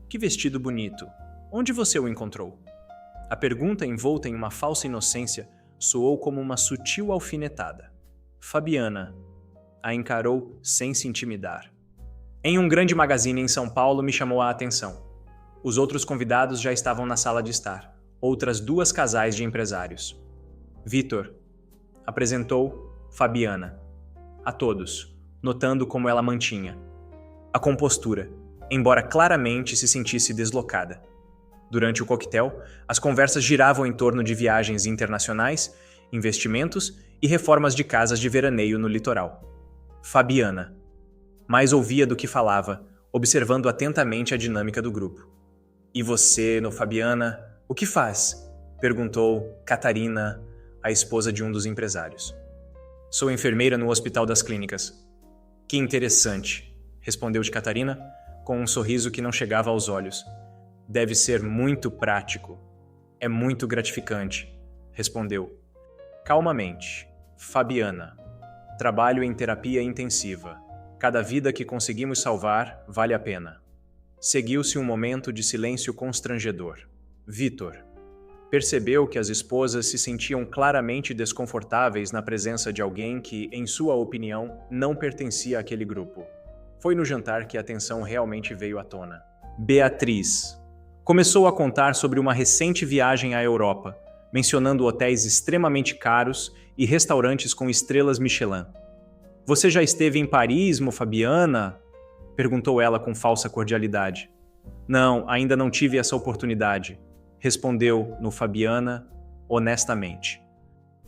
"Que vestido bonito! Onde você o encontrou?" A pergunta, envolta em uma falsa inocência, soou como uma sutil alfinetada. Fabiana a encarou sem se intimidar. "Em um grande magazine em São Paulo me chamou a atenção. Os outros convidados já estavam na sala de estar, outras 2 casais de empresários. Vitor", apresentou Fabiana a todos, notando como ela mantinha a compostura, embora claramente se sentisse deslocada. Durante o coquetel, as conversas giravam em torno de viagens internacionais, investimentos e reformas de casas de veraneio no litoral. Fabiana mais ouvia do que falava, observando atentamente a dinâmica do grupo. "E você, no Fabiana, o que faz?" perguntou Catarina, a esposa de um dos empresários. "Sou enfermeira no Hospital das Clínicas." "Que interessante", respondeu de Catarina, com um sorriso que não chegava aos olhos. "Deve ser muito prático." "É muito gratificante", respondeu calmamente Fabiana. "Trabalho em terapia intensiva. Cada vida que conseguimos salvar vale a pena." Seguiu-se um momento de silêncio constrangedor. Vitor percebeu que as esposas se sentiam claramente desconfortáveis na presença de alguém que, em sua opinião, não pertencia àquele grupo. Foi no jantar que a tensão realmente veio à tona. Beatriz começou a contar sobre uma recente viagem à Europa, mencionando hotéis extremamente caros e restaurantes com estrelas Michelin. "Você já esteve em Paris, mo Fabiana?" perguntou ela com falsa cordialidade. "Não, ainda não tive essa oportunidade", respondeu no Fabiana honestamente.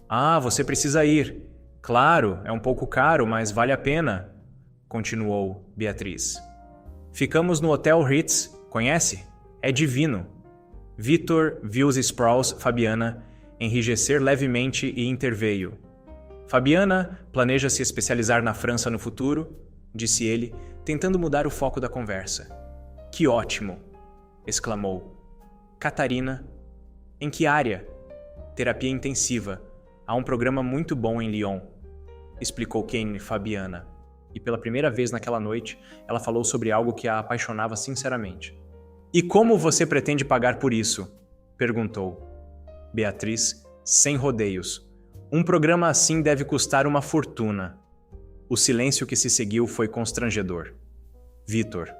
"Ah, você precisa ir. Claro, é um pouco caro, mas vale a pena", continuou Beatriz. "Ficamos no Hotel Ritz, conhece? É divino." Vitor viu os Sprouse Fabiana enrijecer levemente e interveio. "Fabiana planeja se especializar na França no futuro", disse ele, tentando mudar o foco da conversa. "Que ótimo!" exclamou Catarina. "Em que área?" "Terapia intensiva. Há um programa muito bom em Lyon", explicou Kane Fabiana. E pela primeira vez naquela noite, ela falou sobre algo que a apaixonava sinceramente. "E como você pretende pagar por isso?" perguntou Beatriz, sem rodeios. "Um programa assim deve custar uma fortuna." O silêncio que se seguiu foi constrangedor. Vitor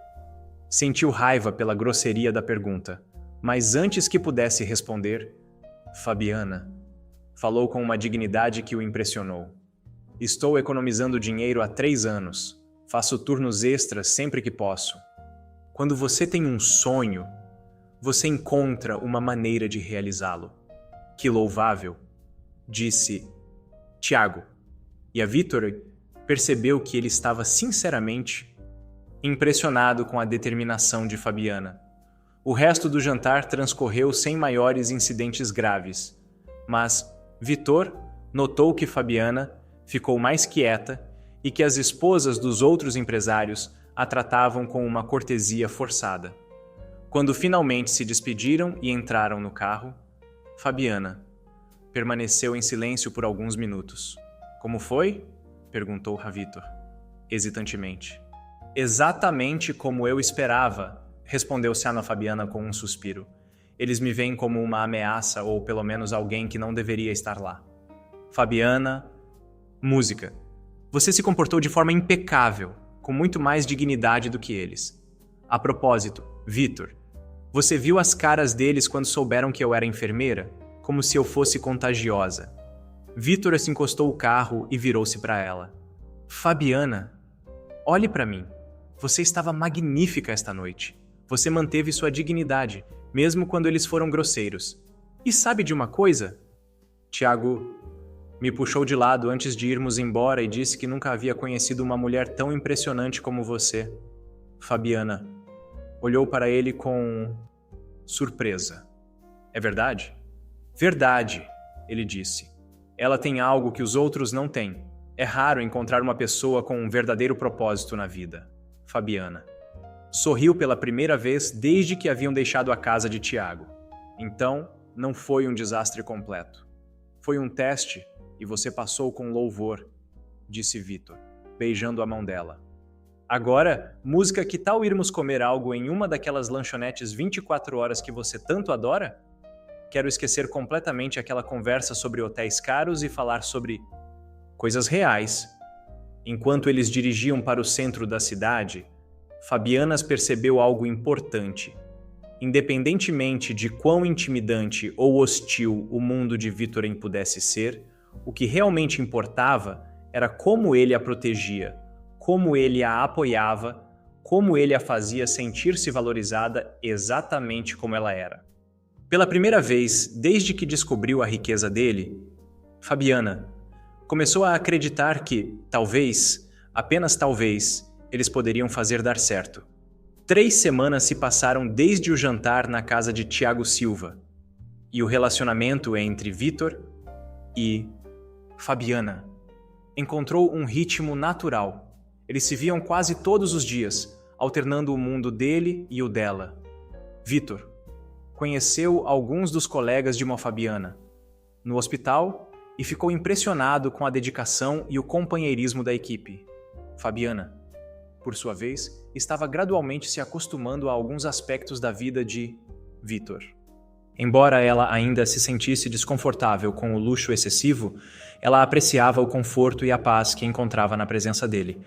sentiu raiva pela grosseria da pergunta, mas antes que pudesse responder, Fabiana falou com uma dignidade que o impressionou. "Estou economizando dinheiro há 3 anos. Faço turnos extras sempre que posso." Quando você tem um sonho, você encontra uma maneira de realizá-lo. "Que louvável", disse Tiago. E a Vitor percebeu que ele estava sinceramente impressionado com a determinação de Fabiana. O resto do jantar transcorreu sem maiores incidentes graves, mas Vitor notou que Fabiana ficou mais quieta e que as esposas dos outros empresários a tratavam com uma cortesia forçada. Quando finalmente se despediram e entraram no carro, Fabiana permaneceu em silêncio por alguns minutos. Como foi? Perguntou Vitor, hesitantemente. Exatamente como eu esperava, respondeu Ana Fabiana com um suspiro. Eles me veem como uma ameaça ou pelo menos alguém que não deveria estar lá. Fabiana, música. Você se comportou de forma impecável, com muito mais dignidade do que eles. A propósito, Vitor, você viu as caras deles quando souberam que eu era enfermeira? Como se eu fosse contagiosa. Vitor se encostou o carro e virou-se para ela. Fabiana, olhe para mim. Você estava magnífica esta noite. Você manteve sua dignidade, mesmo quando eles foram grosseiros. E sabe de uma coisa? Tiago me puxou de lado antes de irmos embora e disse que nunca havia conhecido uma mulher tão impressionante como você. Fabiana olhou para ele com surpresa. É verdade? Verdade, ele disse. Ela tem algo que os outros não têm. É raro encontrar uma pessoa com um verdadeiro propósito na vida. Fabiana sorriu pela primeira vez desde que haviam deixado a casa de Tiago. Então, não foi um desastre completo. Foi um teste e você passou com louvor, disse Vitor, beijando a mão dela. Agora, música, que tal irmos comer algo em uma daquelas lanchonetes 24 horas que você tanto adora? Quero esquecer completamente aquela conversa sobre hotéis caros e falar sobre coisas reais. Enquanto eles dirigiam para o centro da cidade, Fabiana percebeu algo importante. Independentemente de quão intimidante ou hostil o mundo de Vitor pudesse ser, o que realmente importava era como ele a protegia, como ele a apoiava, como ele a fazia sentir-se valorizada exatamente como ela era. Pela primeira vez, desde que descobriu a riqueza dele, Fabiana começou a acreditar que, talvez, apenas talvez, eles poderiam fazer dar certo. 3 semanas se passaram desde o jantar na casa de Tiago Silva, e o relacionamento entre Vitor e Fabiana encontrou um ritmo natural. Eles se viam quase todos os dias, alternando o mundo dele e o dela. Vitor conheceu alguns dos colegas de Fabiana no hospital e ficou impressionado com a dedicação e o companheirismo da equipe. Fabiana, por sua vez, estava gradualmente se acostumando a alguns aspectos da vida de Vitor. Embora ela ainda se sentisse desconfortável com o luxo excessivo, ela apreciava o conforto e a paz que encontrava na presença dele.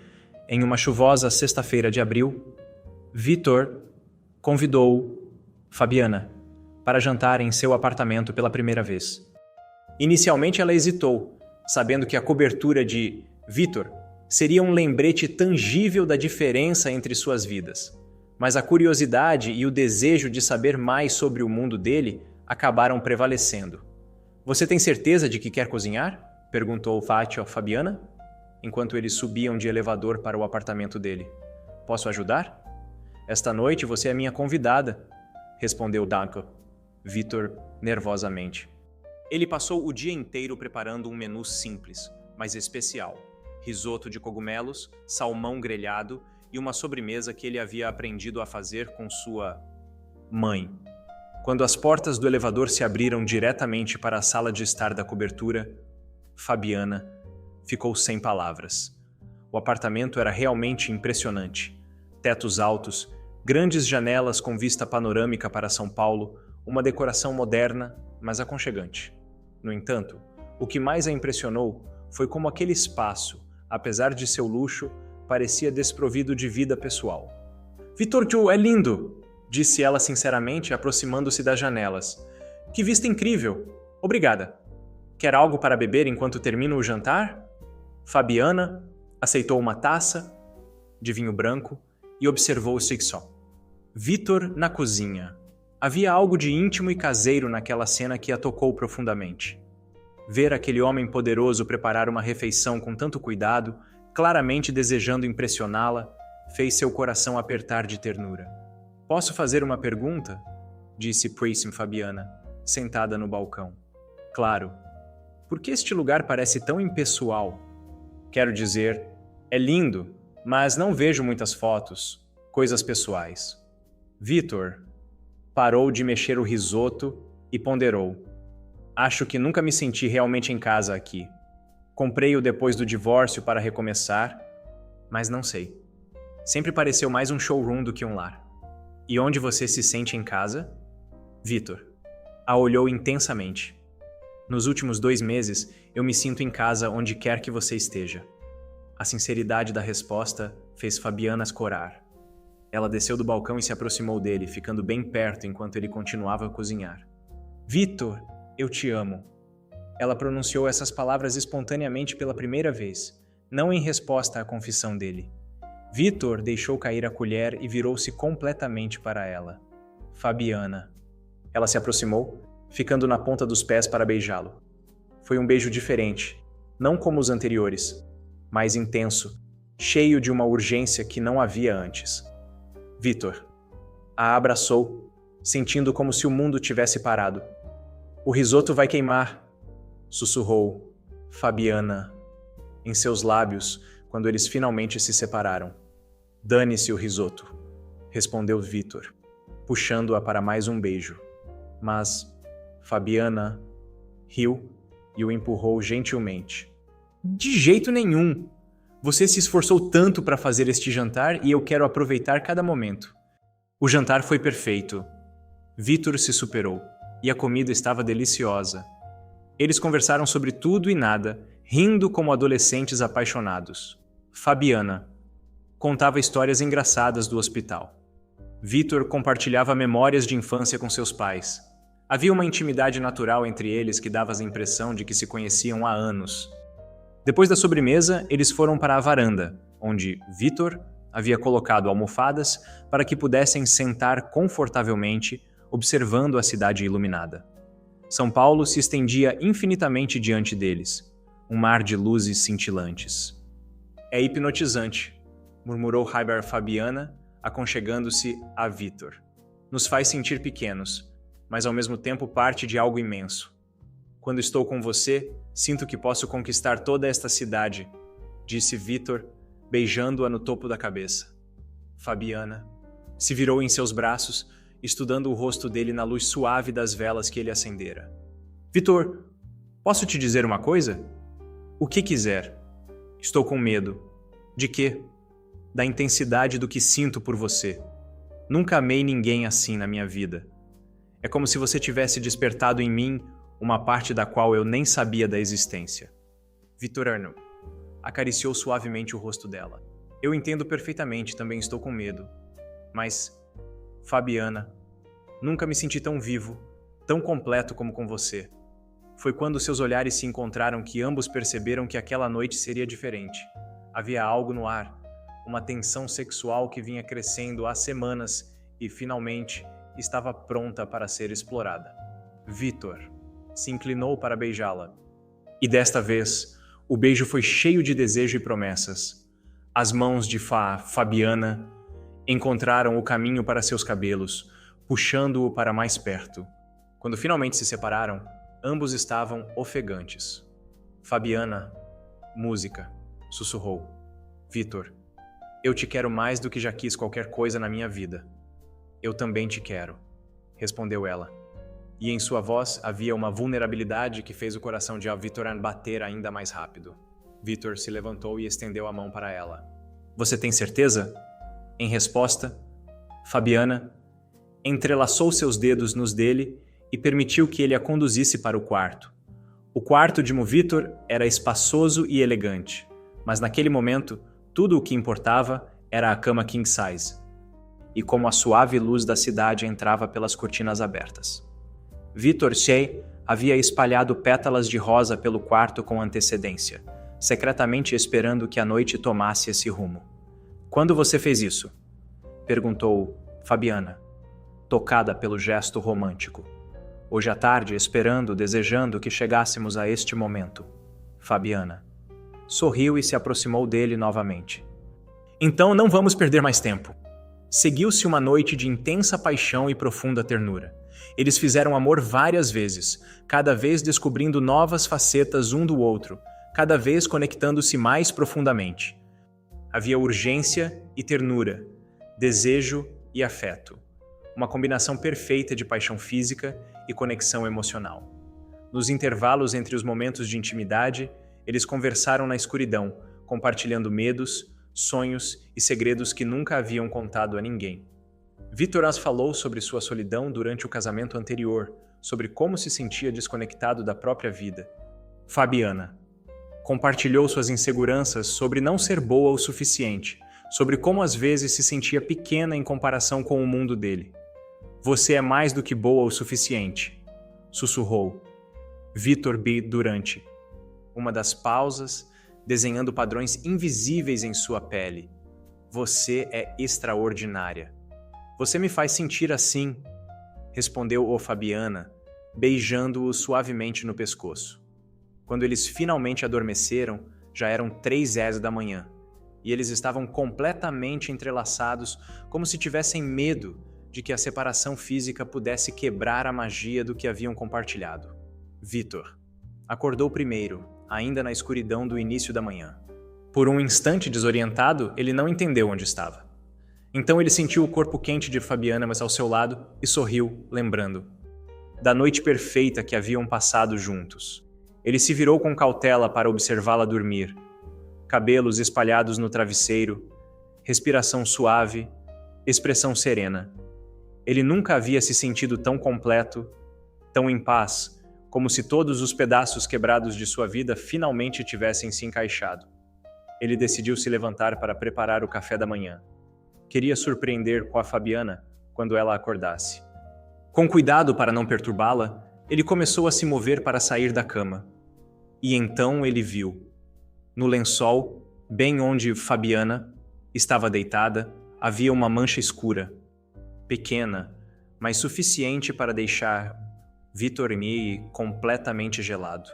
Em uma chuvosa sexta-feira de abril, Vitor convidou Fabiana para jantar em seu apartamento pela primeira vez. Inicialmente ela hesitou, sabendo que a cobertura de Vitor seria um lembrete tangível da diferença entre suas vidas. Mas a curiosidade e o desejo de saber mais sobre o mundo dele acabaram prevalecendo. Você tem certeza de que quer cozinhar? Perguntou Fátio a Fabiana, enquanto eles subiam de elevador para o apartamento dele. Posso ajudar? Esta noite você é minha convidada, respondeu Danko, Vitor nervosamente. Ele passou o dia inteiro preparando um menu simples, mas especial. Risoto de cogumelos, salmão grelhado e uma sobremesa que ele havia aprendido a fazer com sua mãe. Quando as portas do elevador se abriram diretamente para a sala de estar da cobertura, Fabiana ficou sem palavras. O apartamento era realmente impressionante. Tetos altos, grandes janelas com vista panorâmica para São Paulo, uma decoração moderna, mas aconchegante. No entanto, o que mais a impressionou foi como aquele espaço, apesar de seu luxo, parecia desprovido de vida pessoal. Vitor Joe é lindo, disse ela sinceramente, aproximando-se das janelas. Que vista incrível! Obrigada. Quer algo para beber enquanto termino o jantar? Fabiana aceitou uma taça de vinho branco e observou o Sixon. Vitor na cozinha. Havia algo de íntimo e caseiro naquela cena que a tocou profundamente. Ver aquele homem poderoso preparar uma refeição com tanto cuidado, claramente desejando impressioná-la, fez seu coração apertar de ternura. Posso fazer uma pergunta? Disse Príssime Fabiana, sentada no balcão. Claro. Por que este lugar parece tão impessoal? Quero dizer, é lindo, mas não vejo muitas fotos, coisas pessoais. Vitor parou de mexer o risoto e ponderou. Acho que nunca me senti realmente em casa aqui. Comprei-o depois do divórcio para recomeçar, mas não sei. Sempre pareceu mais um showroom do que um lar. E onde você se sente em casa? Vitor a olhou intensamente. Nos últimos 2 meses, eu me sinto em casa onde quer que você esteja. A sinceridade da resposta fez Fabiana escorar. Ela desceu do balcão e se aproximou dele, ficando bem perto enquanto ele continuava a cozinhar. Vitor, eu te amo. Ela pronunciou essas palavras espontaneamente pela primeira vez, não em resposta à confissão dele. Vitor deixou cair a colher e virou-se completamente para ela. Fabiana. Ela se aproximou, ficando na ponta dos pés para beijá-lo. Foi um beijo diferente, não como os anteriores, mais intenso, cheio de uma urgência que não havia antes. Vitor a abraçou, sentindo como se o mundo tivesse parado. O risoto vai queimar, sussurrou Fabiana em seus lábios quando eles finalmente se separaram. Dane-se o risoto, respondeu Vitor, puxando-a para mais um beijo. Mas Fabiana riu e o empurrou gentilmente. De jeito nenhum! Você se esforçou tanto para fazer este jantar e eu quero aproveitar cada momento. O jantar foi perfeito. Vitor se superou e a comida estava deliciosa. Eles conversaram sobre tudo e nada, rindo como adolescentes apaixonados. Fabiana contava histórias engraçadas do hospital. Vitor compartilhava memórias de infância com seus pais. Havia uma intimidade natural entre eles que dava a impressão de que se conheciam há anos. Depois da sobremesa, eles foram para a varanda, onde Vitor havia colocado almofadas para que pudessem sentar confortavelmente, observando a cidade iluminada. São Paulo se estendia infinitamente diante deles, um mar de luzes cintilantes. É hipnotizante, murmurou Heiber Fabiana, aconchegando-se a Vitor. Nos faz sentir pequenos, mas ao mesmo tempo parte de algo imenso. Quando estou com você, sinto que posso conquistar toda esta cidade, disse Vitor, beijando-a no topo da cabeça. Fabiana se virou em seus braços, estudando o rosto dele na luz suave das velas que ele acendera. Vitor, posso te dizer uma coisa? O que quiser. Estou com medo. De quê? Da intensidade do que sinto por você. Nunca amei ninguém assim na minha vida. É como se você tivesse despertado em mim uma parte da qual eu nem sabia da existência. Vitorano acariciou suavemente o rosto dela. Eu entendo perfeitamente, também estou com medo. Mas, Fabiana, nunca me senti tão vivo, tão completo como com você. Foi quando seus olhares se encontraram que ambos perceberam que aquela noite seria diferente. Havia algo no ar, uma tensão sexual que vinha crescendo há semanas e, finalmente, estava pronta para ser explorada. Vitor se inclinou para beijá-la. E desta vez, o beijo foi cheio de desejo e promessas. As mãos de Fabiana encontraram o caminho para seus cabelos, puxando-o para mais perto. Quando finalmente se separaram, ambos estavam ofegantes. Fabiana, música, sussurrou. Vitor, eu te quero mais do que já quis qualquer coisa na minha vida. Eu também te quero, respondeu ela. E em sua voz havia uma vulnerabilidade que fez o coração de Vitor bater ainda mais rápido. Vitor se levantou e estendeu a mão para ela. Você tem certeza? Em resposta, Fabiana entrelaçou seus dedos nos dele e permitiu que ele a conduzisse para o quarto. O quarto de Vitor era espaçoso e elegante, mas naquele momento, tudo o que importava era a cama king size, e como a suave luz da cidade entrava pelas cortinas abertas. Vitor Shea havia espalhado pétalas de rosa pelo quarto com antecedência, secretamente esperando que a noite tomasse esse rumo. Quando você fez isso? Perguntou Fabiana, tocada pelo gesto romântico. Hoje à tarde, esperando, desejando que chegássemos a este momento. Fabiana sorriu e se aproximou dele novamente. Então não vamos perder mais tempo. Seguiu-se uma noite de intensa paixão e profunda ternura. Eles fizeram amor várias vezes, cada vez descobrindo novas facetas um do outro, cada vez conectando-se mais profundamente. Havia urgência e ternura, desejo e afeto. Uma combinação perfeita de paixão física e conexão emocional. Nos intervalos entre os momentos de intimidade, eles conversaram na escuridão, compartilhando medos, sonhos e segredos que nunca haviam contado a ninguém. Vitor as falou sobre sua solidão durante o casamento anterior, sobre como se sentia desconectado da própria vida. Fabiana compartilhou suas inseguranças sobre não ser boa o suficiente, sobre como às vezes se sentia pequena em comparação com o mundo dele. Você é mais do que boa o suficiente, sussurrou Vitor B. durante uma das pausas, desenhando padrões invisíveis em sua pele. Você é extraordinária. Você me faz sentir assim, respondeu o Fabiana, beijando-o suavemente no pescoço. Quando eles finalmente adormeceram, já eram 3h da manhã, e eles estavam completamente entrelaçados, como se tivessem medo de que a separação física pudesse quebrar a magia do que haviam compartilhado. Vitor acordou primeiro, ainda na escuridão do início da manhã. Por um instante desorientado, ele não entendeu onde estava. Então ele sentiu o corpo quente de Fabiana ao seu lado e sorriu, lembrando da noite perfeita que haviam passado juntos. Ele se virou com cautela para observá-la dormir. Cabelos espalhados no travesseiro, respiração suave, expressão serena. Ele nunca havia se sentido tão completo, tão em paz, como se todos os pedaços quebrados de sua vida finalmente tivessem se encaixado. Ele decidiu se levantar para preparar o café da manhã. Queria surpreender com a Fabiana quando ela acordasse. Com cuidado para não perturbá-la, ele começou a se mover para sair da cama. E então ele viu. No lençol, bem onde Fabiana estava deitada, havia uma mancha escura. Pequena, mas suficiente para deixar Vitor Me completamente gelado.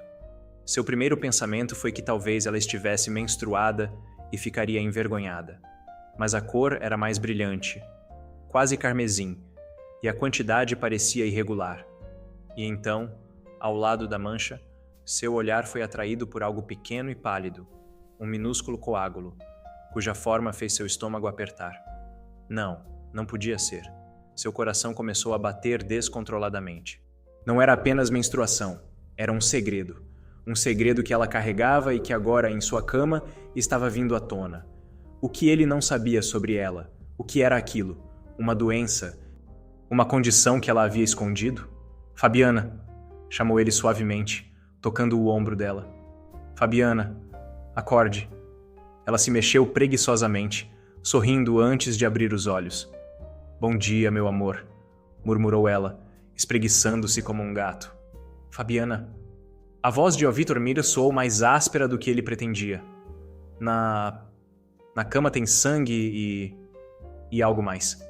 Seu primeiro pensamento foi que talvez ela estivesse menstruada e ficaria envergonhada. Mas a cor era mais brilhante, quase carmesim, e a quantidade parecia irregular. E então, ao lado da mancha, seu olhar foi atraído por algo pequeno e pálido, um minúsculo coágulo, cuja forma fez seu estômago apertar. Não podia ser. Seu coração começou a bater descontroladamente. Não era apenas menstruação, era um segredo. Um segredo que ela carregava e que agora, em sua cama, estava vindo à tona. O que ele não sabia sobre ela? O que era aquilo? Uma doença? Uma condição que ela havia escondido? Fabiana, chamou ele suavemente, tocando o ombro dela. Fabiana, acorde. Ela se mexeu preguiçosamente, sorrindo antes de abrir os olhos. Bom dia, meu amor, murmurou ela, espreguiçando-se como um gato. Fabiana. A voz de Vitor Mira soou mais áspera do que ele pretendia. Na cama tem sangue e algo mais.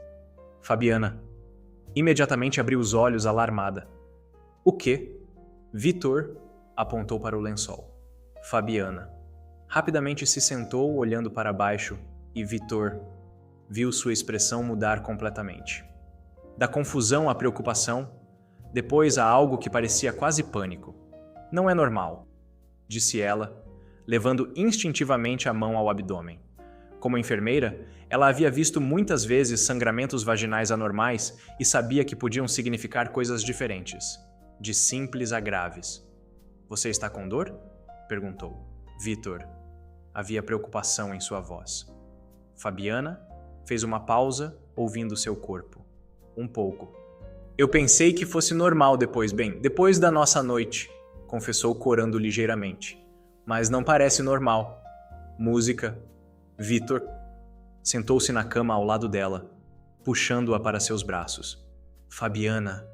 Fabiana. Imediatamente abriu os olhos alarmada. O quê? Vitor apontou para o lençol. Fabiana. Rapidamente se sentou olhando para baixo e Vitor viu sua expressão mudar completamente. Da confusão à preocupação, depois a algo que parecia quase pânico. Não é normal, disse ela, levando instintivamente a mão ao abdômen. Como enfermeira, ela havia visto muitas vezes sangramentos vaginais anormais e sabia que podiam significar coisas diferentes, de simples a graves. Você está com dor? Perguntou. Vitor. Havia preocupação em sua voz. Fabiana fez uma pausa, ouvindo seu corpo. Um pouco. Eu pensei que fosse normal depois da nossa noite, confessou corando ligeiramente. Mas não parece normal. Música. Vitor sentou-se na cama ao lado dela, puxando-a para seus braços. Fabiana,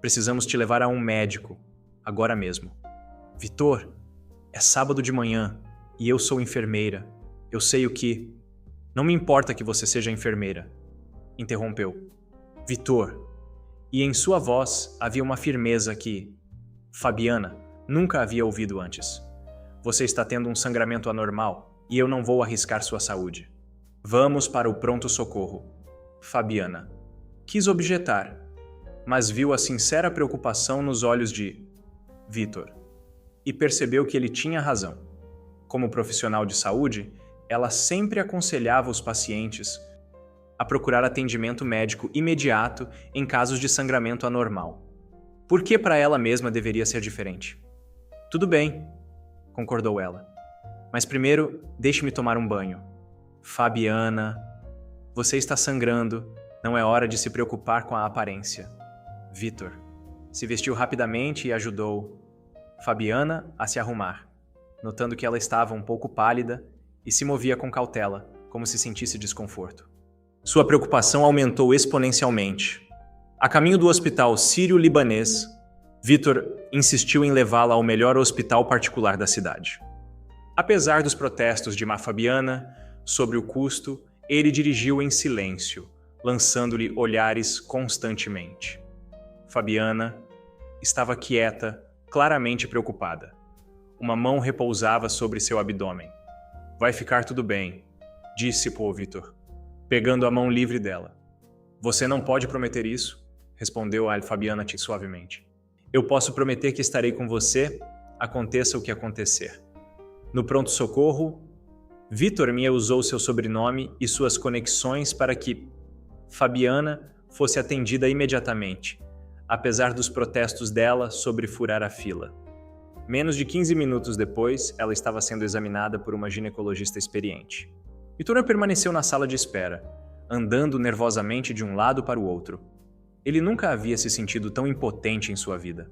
precisamos te levar a um médico, agora mesmo. Vitor, é sábado de manhã e eu sou enfermeira. Eu sei o que... Não me importa que você seja enfermeira, interrompeu. Vitor. E em sua voz havia uma firmeza que Fabiana nunca havia ouvido antes. Você está tendo um sangramento anormal e eu não vou arriscar sua saúde. Vamos para o pronto-socorro. Fabiana. Quis objetar, mas viu a sincera preocupação nos olhos de Vitor e percebeu que ele tinha razão. Como profissional de saúde, ela sempre aconselhava os pacientes a procurar atendimento médico imediato em casos de sangramento anormal. Por que para ela mesma deveria ser diferente? Tudo bem, concordou ela. Mas primeiro, deixe-me tomar um banho. Fabiana, você está sangrando, não é hora de se preocupar com a aparência. Vitor se vestiu rapidamente e ajudou Fabiana a se arrumar, notando que ela estava um pouco pálida e se movia com cautela, como se sentisse desconforto. Sua preocupação aumentou exponencialmente. A caminho do hospital sírio-libanês, Vitor insistiu em levá-la ao melhor hospital particular da cidade. Apesar dos protestos de Fabiana sobre o custo, ele dirigiu em silêncio, lançando-lhe olhares constantemente. Fabiana estava quieta, claramente preocupada. Uma mão repousava sobre seu abdômen. Vai ficar tudo bem, disse Vitor, pegando a mão livre dela. Você não pode prometer isso, respondeu a Fabiana suavemente. Eu posso prometer que estarei com você, aconteça o que acontecer. No pronto-socorro, Vitor me usou seu sobrenome e suas conexões para que Fabiana fosse atendida imediatamente, apesar dos protestos dela sobre furar a fila. Menos de 15 minutos depois, ela estava sendo examinada por uma ginecologista experiente. Vitor permaneceu na sala de espera, andando nervosamente de um lado para o outro. Ele nunca havia se sentido tão impotente em sua vida.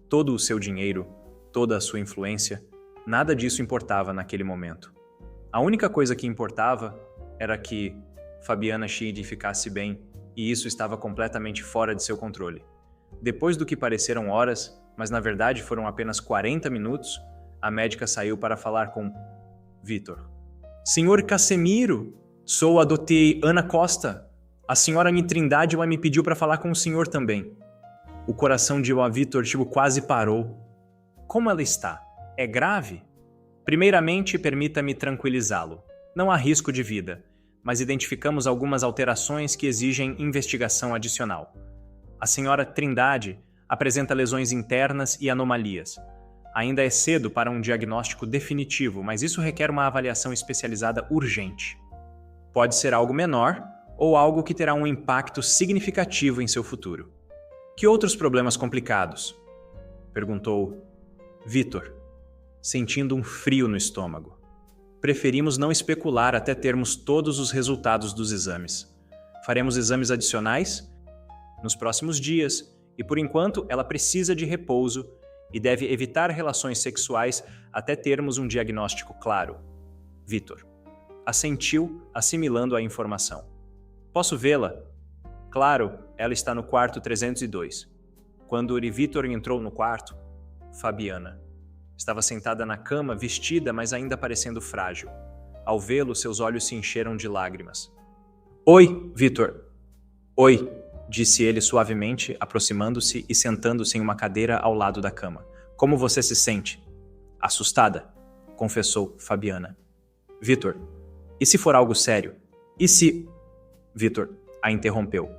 Todo o seu dinheiro, toda a sua influência, nada disso importava naquele momento. A única coisa que importava era que Fabiana Sheedy ficasse bem, e isso estava completamente fora de seu controle. Depois do que pareceram horas, mas na verdade foram apenas 40 minutos, a médica saiu para falar com Vitor. Senhor Casemiro, sou a Dr. Ana Costa. A senhora Trindade me pediu para falar com o senhor também. O coração de Vitor quase parou. Como ela está? É grave? Primeiramente, permita-me tranquilizá-lo. Não há risco de vida, mas identificamos algumas alterações que exigem investigação adicional. A senhora Trindade apresenta lesões internas e anomalias. Ainda é cedo para um diagnóstico definitivo, mas isso requer uma avaliação especializada urgente. Pode ser algo menor ou algo que terá um impacto significativo em seu futuro. Que outros problemas complicados? Perguntou Vitor, sentindo um frio no estômago. Preferimos não especular até termos todos os resultados dos exames. Faremos exames adicionais nos próximos dias e, por enquanto, ela precisa de repouso e deve evitar relações sexuais até termos um diagnóstico claro. Vitor assentiu, assimilando a informação. Posso vê-la? Claro, ela está no quarto 302. Quando Vitor entrou no quarto, Fabiana estava sentada na cama, vestida, mas ainda parecendo frágil. Ao vê-lo, seus olhos se encheram de lágrimas. Oi, Vitor. Oi, disse ele suavemente, aproximando-se e sentando-se em uma cadeira ao lado da cama. Como você se sente? Assustada, confessou Fabiana. Vitor, e se for algo sério? E se... Vitor a interrompeu,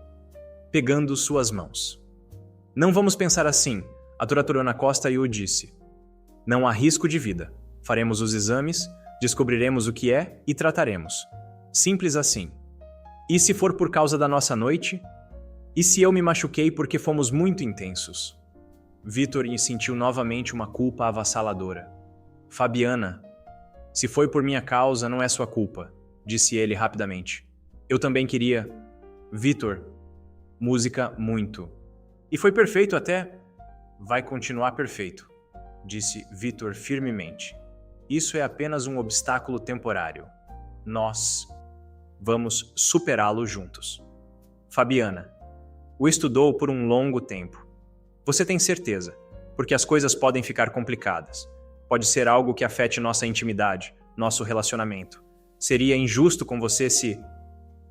pegando suas mãos. Não vamos pensar assim, a doutora Ana Costa o disse. Não há risco de vida. Faremos os exames, descobriremos o que é e trataremos. Simples assim. E se for por causa da nossa noite? E se eu me machuquei porque fomos muito intensos? Vitor sentiu novamente uma culpa avassaladora. Fabiana, se foi por minha causa, não é sua culpa, disse ele rapidamente. Eu também queria... Vitor, música muito. E foi perfeito até... Vai continuar perfeito, disse Vitor firmemente. Isso é apenas um obstáculo temporário. Nós vamos superá-lo juntos. Fabiana, o estudou por um longo tempo. Você tem certeza, porque as coisas podem ficar complicadas. Pode ser algo que afete nossa intimidade, nosso relacionamento. Seria injusto com você se...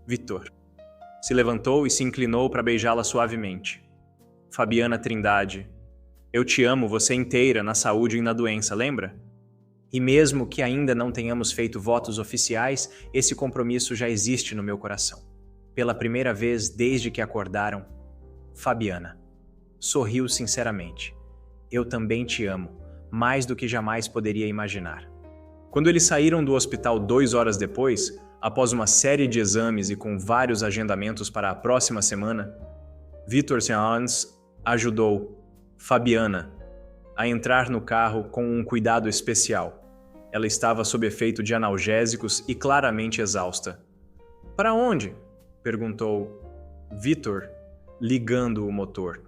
Vitor se levantou e se inclinou para beijá-la suavemente. Fabiana Trindade, eu te amo você inteira na saúde e na doença, lembra? E mesmo que ainda não tenhamos feito votos oficiais, esse compromisso já existe no meu coração. Pela primeira vez desde que acordaram, Fabiana sorriu sinceramente. Eu também te amo, mais do que jamais poderia imaginar. Quando eles saíram do hospital 2 horas depois, após uma série de exames e com vários agendamentos para a próxima semana, Vitor Seans ajudou Fabiana a entrar no carro com um cuidado especial. Ela estava sob efeito de analgésicos e claramente exausta. Para onde? Perguntou Vitor, ligando o motor.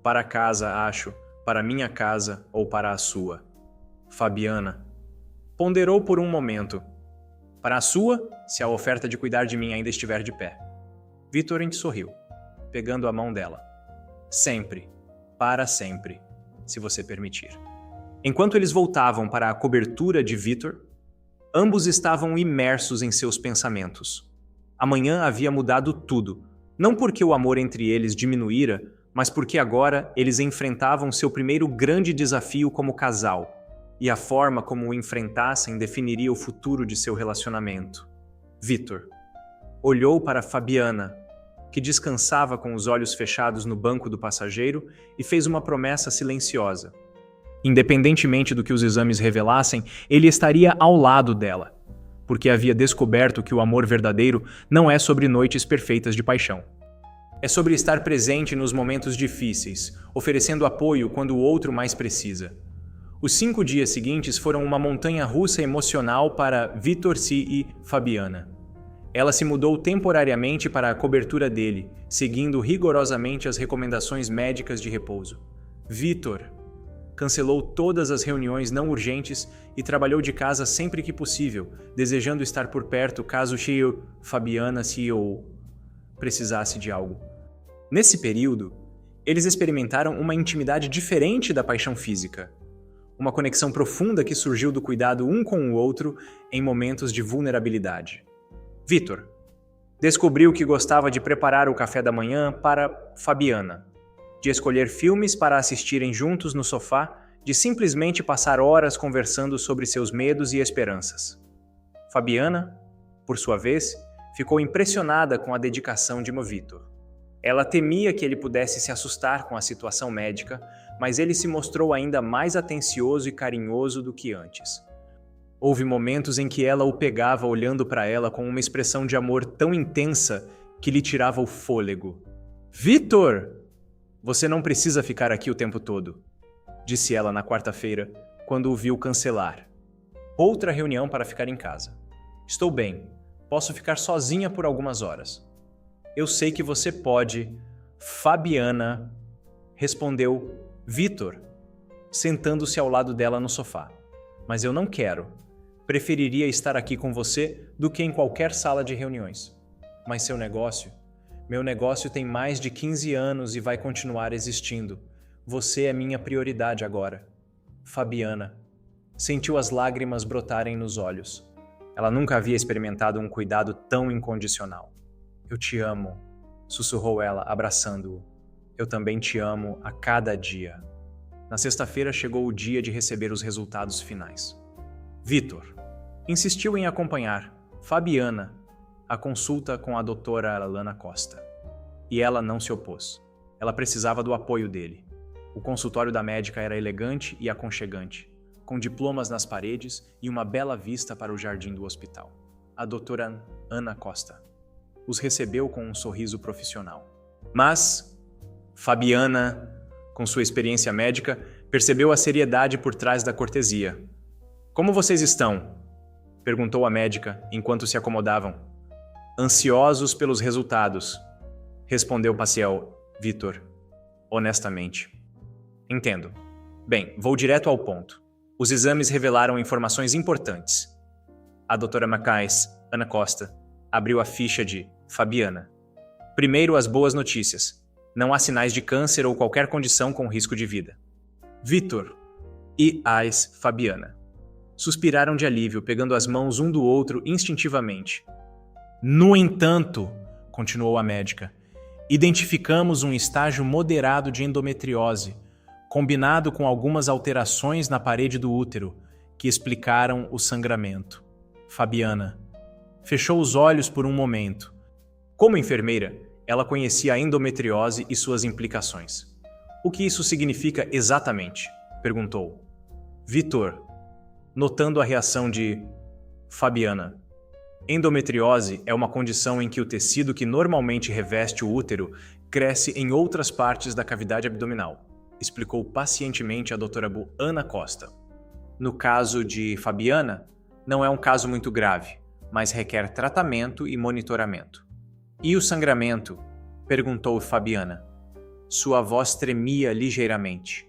Para casa, acho. Para minha casa ou para a sua. Fabiana ponderou por um momento. Para a sua, se a oferta de cuidar de mim ainda estiver de pé. Vitor sorriu, pegando a mão dela. Sempre, para sempre, se você permitir. Enquanto eles voltavam para a cobertura de Vitor, ambos estavam imersos em seus pensamentos. Amanhã havia mudado tudo, não porque o amor entre eles diminuíra, mas porque agora eles enfrentavam seu primeiro grande desafio como casal, e a forma como o enfrentassem definiria o futuro de seu relacionamento. Vitor olhou para Fabiana, que descansava com os olhos fechados no banco do passageiro, e fez uma promessa silenciosa. Independentemente do que os exames revelassem, ele estaria ao lado dela, porque havia descoberto que o amor verdadeiro não é sobre noites perfeitas de paixão. É sobre estar presente nos momentos difíceis, oferecendo apoio quando o outro mais precisa. Os 5 dias seguintes foram uma montanha-russa emocional para Vitor e Fabiana. Ela se mudou temporariamente para a cobertura dele, seguindo rigorosamente as recomendações médicas de repouso. Vitor cancelou todas as reuniões não urgentes e trabalhou de casa sempre que possível, desejando estar por perto caso Fabiana se precisasse de algo. Nesse período, eles experimentaram uma intimidade diferente da paixão física. Uma conexão profunda que surgiu do cuidado um com o outro em momentos de vulnerabilidade. Vitor descobriu que gostava de preparar o café da manhã para Fabiana, de escolher filmes para assistirem juntos no sofá, de simplesmente passar horas conversando sobre seus medos e esperanças. Fabiana, por sua vez, ficou impressionada com a dedicação de Vitor. Ela temia que ele pudesse se assustar com a situação médica, mas ele se mostrou ainda mais atencioso e carinhoso do que antes. Houve momentos em que ela o pegava olhando para ela com uma expressão de amor tão intensa que lhe tirava o fôlego. Vitor! Você não precisa ficar aqui o tempo todo, disse ela na quarta-feira, quando o viu cancelar. Outra reunião para ficar em casa. Estou bem, posso ficar sozinha por algumas horas. Eu sei que você pode, Fabiana, respondeu Vitor, sentando-se ao lado dela no sofá. Mas eu não quero. Preferiria estar aqui com você do que em qualquer sala de reuniões. Mas meu negócio tem mais de 15 anos e vai continuar existindo. Você é minha prioridade agora. Fabiana sentiu as lágrimas brotarem nos olhos. Ela nunca havia experimentado um cuidado tão incondicional. Eu te amo, sussurrou ela, abraçando-o. Eu também te amo a cada dia. Na sexta-feira chegou o dia de receber os resultados finais. Vitor insistiu em acompanhar Fabiana à consulta com a doutora Alana Costa. E ela não se opôs. Ela precisava do apoio dele. O consultório da médica era elegante e aconchegante, com diplomas nas paredes e uma bela vista para o jardim do hospital. A doutora Ana Costa os recebeu com um sorriso profissional. Mas Fabiana, com sua experiência médica, percebeu a seriedade por trás da cortesia. Como vocês estão? Perguntou a médica enquanto se acomodavam. Ansiosos pelos resultados, respondeu Paciel Vitor, honestamente. Entendo. Bem, vou direto ao ponto. Os exames revelaram informações importantes. A doutora Macais, Ana Costa, abriu a ficha de Fabiana. Primeiro, as boas notícias. Não há sinais de câncer ou qualquer condição com risco de vida. Vitor e Fabiana suspiraram de alívio, pegando as mãos um do outro instintivamente. No entanto, continuou a médica, identificamos um estágio moderado de endometriose, combinado com algumas alterações na parede do útero, que explicaram o sangramento. Fabiana fechou os olhos por um momento. Como enfermeira, ela conhecia a endometriose e suas implicações. O que isso significa exatamente? Perguntou. Vitor, notando a reação de Fabiana. Endometriose é uma condição em que o tecido que normalmente reveste o útero cresce em outras partes da cavidade abdominal, explicou pacientemente a doutora Ana Costa. No caso de Fabiana, não é um caso muito grave, mas requer tratamento e monitoramento. E o sangramento? Perguntou Fabiana. Sua voz tremia ligeiramente.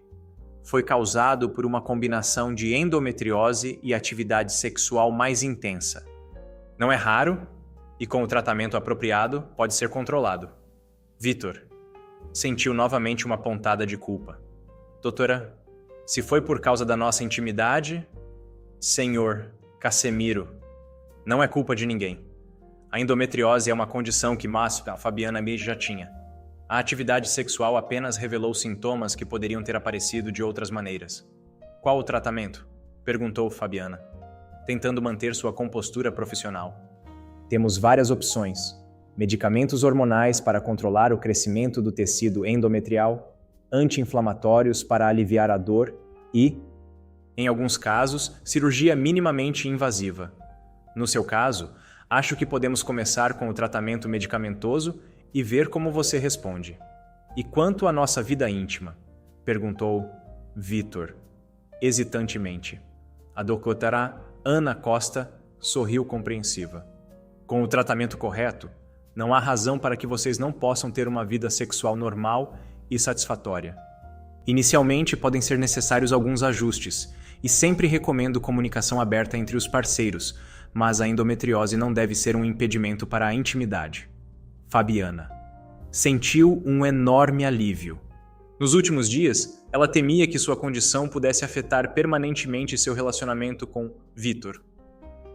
Foi causado por uma combinação de endometriose e atividade sexual mais intensa. Não é raro e, com o tratamento apropriado, pode ser controlado. Vitor sentiu novamente uma pontada de culpa. Doutora, se foi por causa da nossa intimidade, senhor Casemiro, não é culpa de ninguém. A endometriose é uma condição que a Fabiana já tinha. A atividade sexual apenas revelou sintomas que poderiam ter aparecido de outras maneiras. Qual o tratamento? Perguntou Fabiana, tentando manter sua compostura profissional. Temos várias opções. Medicamentos hormonais para controlar o crescimento do tecido endometrial, anti-inflamatórios para aliviar a dor e, em alguns casos, cirurgia minimamente invasiva. No seu caso, acho que podemos começar com o tratamento medicamentoso e ver como você responde. E quanto à nossa vida íntima? Perguntou Vitor, hesitantemente. A doutora Ana Costa sorriu compreensiva. Com o tratamento correto, não há razão para que vocês não possam ter uma vida sexual normal e satisfatória. Inicialmente, podem ser necessários alguns ajustes, e sempre recomendo comunicação aberta entre os parceiros, mas a endometriose não deve ser um impedimento para a intimidade. Fabiana sentiu um enorme alívio. Nos últimos dias, ela temia que sua condição pudesse afetar permanentemente seu relacionamento com Vitor.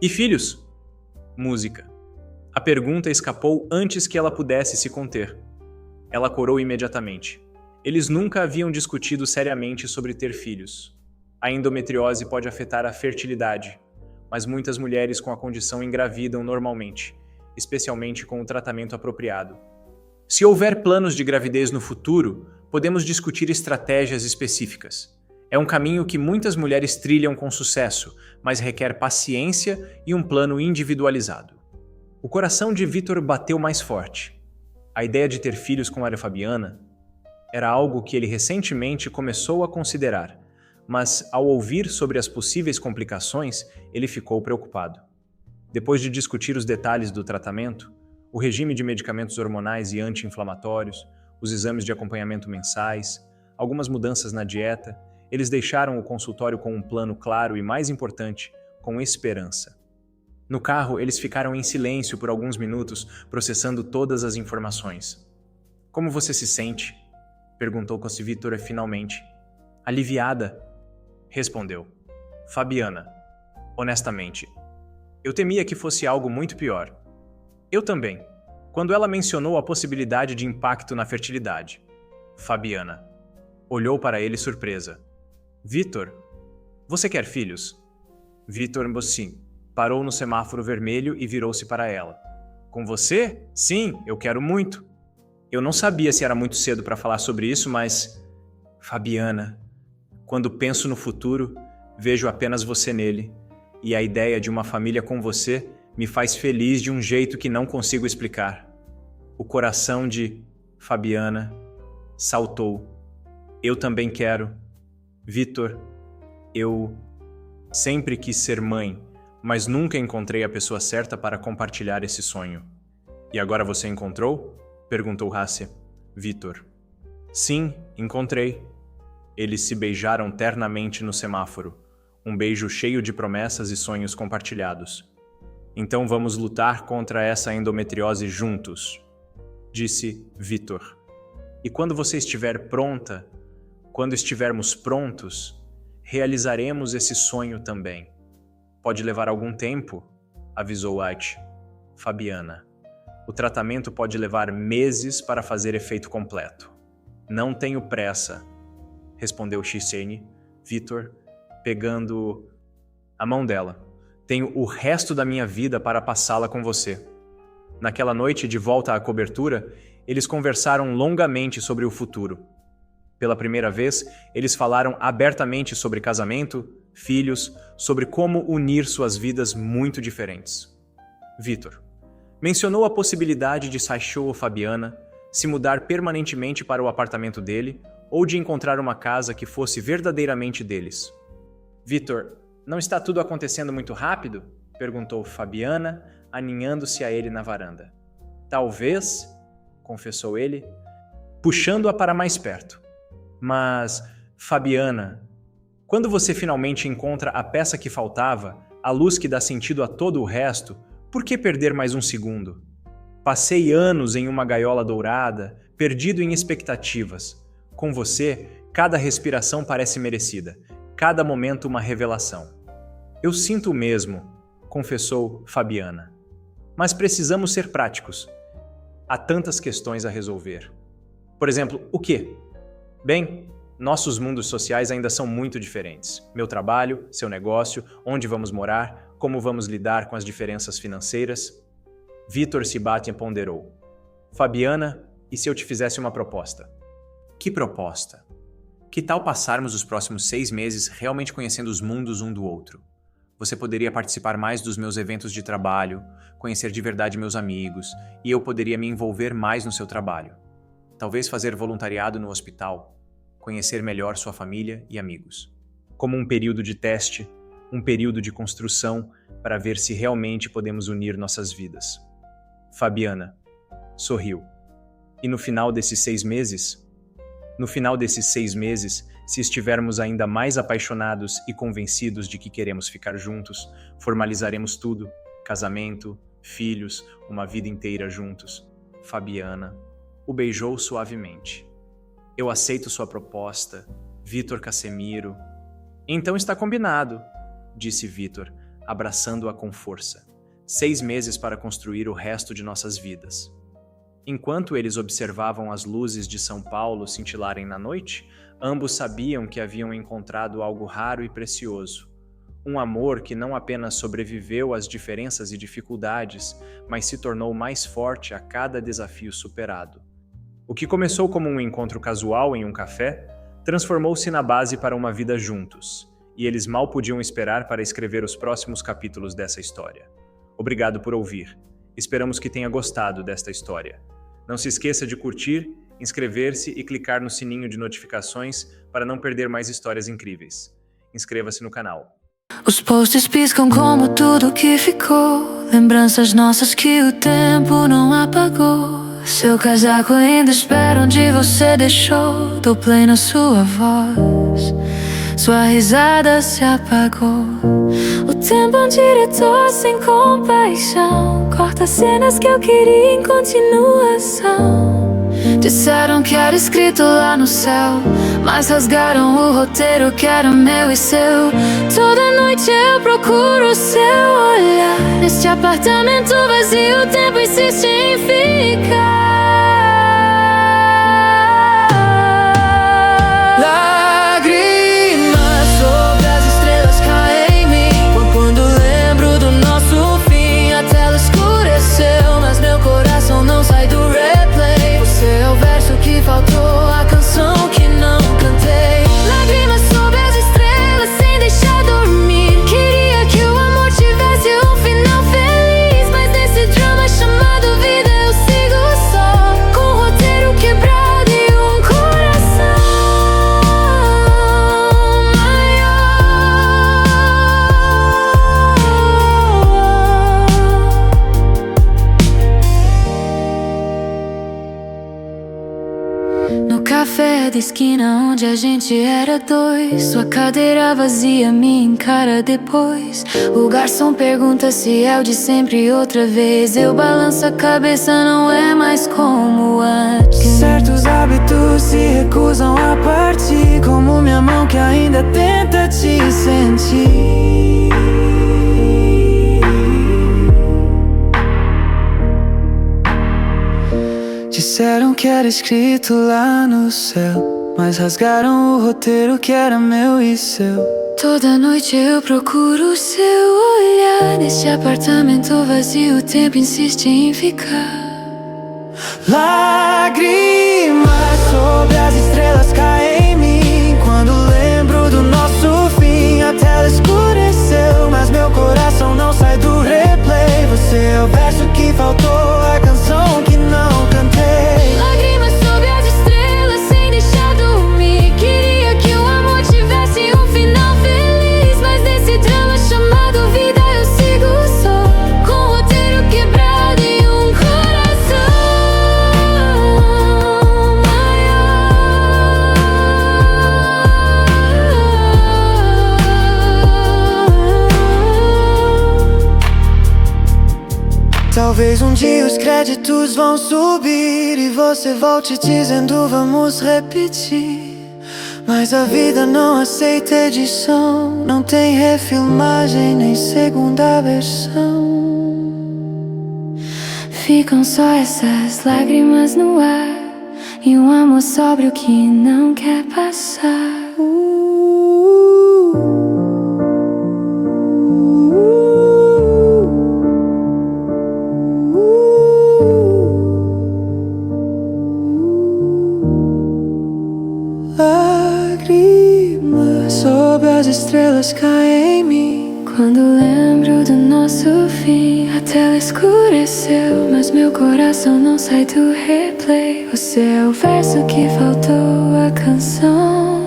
E filhos? Música. A pergunta escapou antes que ela pudesse se conter. Ela corou imediatamente. Eles nunca haviam discutido seriamente sobre ter filhos. A endometriose pode afetar a fertilidade, mas muitas mulheres com a condição engravidam normalmente, especialmente com o tratamento apropriado. Se houver planos de gravidez no futuro, podemos discutir estratégias específicas. É um caminho que muitas mulheres trilham com sucesso, mas requer paciência e um plano individualizado. O coração de Vitor bateu mais forte. A ideia de ter filhos com a Fabiana era algo que ele recentemente começou a considerar, mas ao ouvir sobre as possíveis complicações, ele ficou preocupado. Depois de discutir os detalhes do tratamento, o regime de medicamentos hormonais e anti-inflamatórios, os exames de acompanhamento mensais, algumas mudanças na dieta, eles deixaram o consultório com um plano claro e, mais importante, com esperança. No carro, eles ficaram em silêncio por alguns minutos, processando todas as informações. Como você se sente? Perguntou Vitor finalmente. Aliviada, respondeu. Fabiana, honestamente, eu temia que fosse algo muito pior. Eu também, quando ela mencionou a possibilidade de impacto na fertilidade. Fabiana olhou para ele surpresa. Vitor, você quer filhos? Vitor, sim, parou no semáforo vermelho e virou-se para ela. Com você? Sim, eu quero muito. Eu não sabia se era muito cedo para falar sobre isso, mas... Fabiana, quando penso no futuro, vejo apenas você nele, e a ideia de uma família com você me faz feliz de um jeito que não consigo explicar. O coração de Fabiana saltou. Eu também quero. Vitor, eu sempre quis ser mãe, mas nunca encontrei a pessoa certa para compartilhar esse sonho. E agora você encontrou? Perguntou Rássia. Vitor. Sim, encontrei. Eles se beijaram ternamente no semáforo, um beijo cheio de promessas e sonhos compartilhados. Então vamos lutar contra essa endometriose juntos, disse Vitor. E quando você estiver pronta, quando estivermos prontos, realizaremos esse sonho também. Pode levar algum tempo, avisou White. Fabiana. O tratamento pode levar meses para fazer efeito completo. Não tenho pressa, respondeu Chisene. Vitor, pegando A mão dela. Tenho o resto da minha vida para passá-la com você. Naquela noite, de volta à cobertura, eles conversaram longamente sobre o futuro. Pela primeira vez, eles falaram abertamente sobre casamento, filhos, sobre como unir suas vidas muito diferentes. Vitor mencionou a possibilidade de Sachô ou Fabiana se mudar permanentemente para o apartamento dele ou de encontrar uma casa que fosse verdadeiramente deles. Vitor, não está tudo acontecendo muito rápido? Perguntou Fabiana, aninhando-se a ele na varanda. Talvez, confessou ele, puxando-a para mais perto. Mas, Fabiana, quando você finalmente encontra a peça que faltava, a luz que dá sentido a todo o resto, por que perder mais um segundo? Passei anos em uma gaiola dourada, perdido em expectativas. Com você, cada respiração parece merecida, cada momento uma revelação. Eu sinto o mesmo, confessou Fabiana. Mas precisamos ser práticos. Há tantas questões a resolver. Por exemplo, o quê? Bem, nossos mundos sociais ainda são muito diferentes. Meu trabalho, seu negócio, onde vamos morar, como vamos lidar com as diferenças financeiras. Vitor se bate e ponderou. Fabiana, e se eu te fizesse uma proposta? Que proposta? Que tal passarmos os próximos 6 meses realmente conhecendo os mundos um do outro? Você poderia participar mais dos meus eventos de trabalho, conhecer de verdade meus amigos, e eu poderia me envolver mais no seu trabalho. Talvez fazer voluntariado no hospital, conhecer melhor sua família e amigos. Como um período de teste, um período de construção para ver se realmente podemos unir nossas vidas. Fabiana sorriu. E no final desses 6 meses? No final desses 6 meses, se estivermos ainda mais apaixonados e convencidos de que queremos ficar juntos, formalizaremos tudo: casamento, filhos, uma vida inteira juntos. Fabiana o beijou suavemente. Eu aceito sua proposta, Vitor Casemiro. Então está combinado, disse Vitor, abraçando-a com força. 6 meses para construir o resto de nossas vidas. Enquanto eles observavam as luzes de São Paulo cintilarem na noite, ambos sabiam que haviam encontrado algo raro e precioso. Um amor que não apenas sobreviveu às diferenças e dificuldades, mas se tornou mais forte a cada desafio superado. O que começou como um encontro casual em um café, transformou-se na base para uma vida juntos, e eles mal podiam esperar para escrever os próximos capítulos dessa história. Obrigado por ouvir. Esperamos que tenha gostado desta história. Não se esqueça de curtir, inscrever-se e clicar no sininho de notificações para não perder mais histórias incríveis. Inscreva-se no canal. Os posts piscam como tudo que ficou, lembranças nossas que o tempo não apagou. Seu casaco ainda espera onde você deixou. Dou play na sua voz, sua risada se apagou. O tempo é um diretor sem compaixão, corta cenas que eu queria em continuação. Disseram que era escrito lá no céu, mas rasgaram o roteiro que era meu e seu. Toda noite eu procuro o seu olhar. Neste apartamento vazio o tempo insiste em ficar. Lágrimas sobre as estrelas caem em mim, quando lembro do nosso fim. A tela escureceu, mas meu coração não sai do replay. Você é o verso que faltou, a canção que não cantei. Lágrimas sobre as estrelas sem deixar dormir. Queria que o amor tivesse um final feliz, mas nesse drama chamado vida eu sigo só, com o roteiro quebrado e um coração maior. No café da esquina onde a gente era dois, sua cadeira vazia me encara depois. O garçom pergunta se é o de sempre outra vez. Eu balanço a cabeça, não é mais como antes. Certos hábitos se recusam a partir, como minha mão que ainda tenta te sentir. Disseram que era escrito lá no céu, mas rasgaram o roteiro que era meu e seu. Toda noite eu procuro o seu olhar. Neste apartamento vazio o tempo insiste em ficar. Lágrimas sobre as estrelas caem em mim quando lembro do nosso fim. A tela escureceu, mas meu coração não sai do replay. Você é o verso que faltou, a canção que não cantei. Lágrimas sobre as estrelas sem deixar dormir. Queria que o amor tivesse um final feliz, mas nesse drama chamado vida eu sigo só, com o roteiro quebrado e um coração maior. Talvez um dia os créditos vão subir e você volte dizendo vamos repetir. Mas a vida não aceita edição, não tem refilmagem nem segunda versão. Ficam só essas lágrimas no ar e um amor sóbrio que não quer passar. Lágrimas sobre as estrelas caem em mim Quando lembro do nosso fim. A tela escureceu, mas meu coração não sai do replay. Você é o verso que faltou, a canção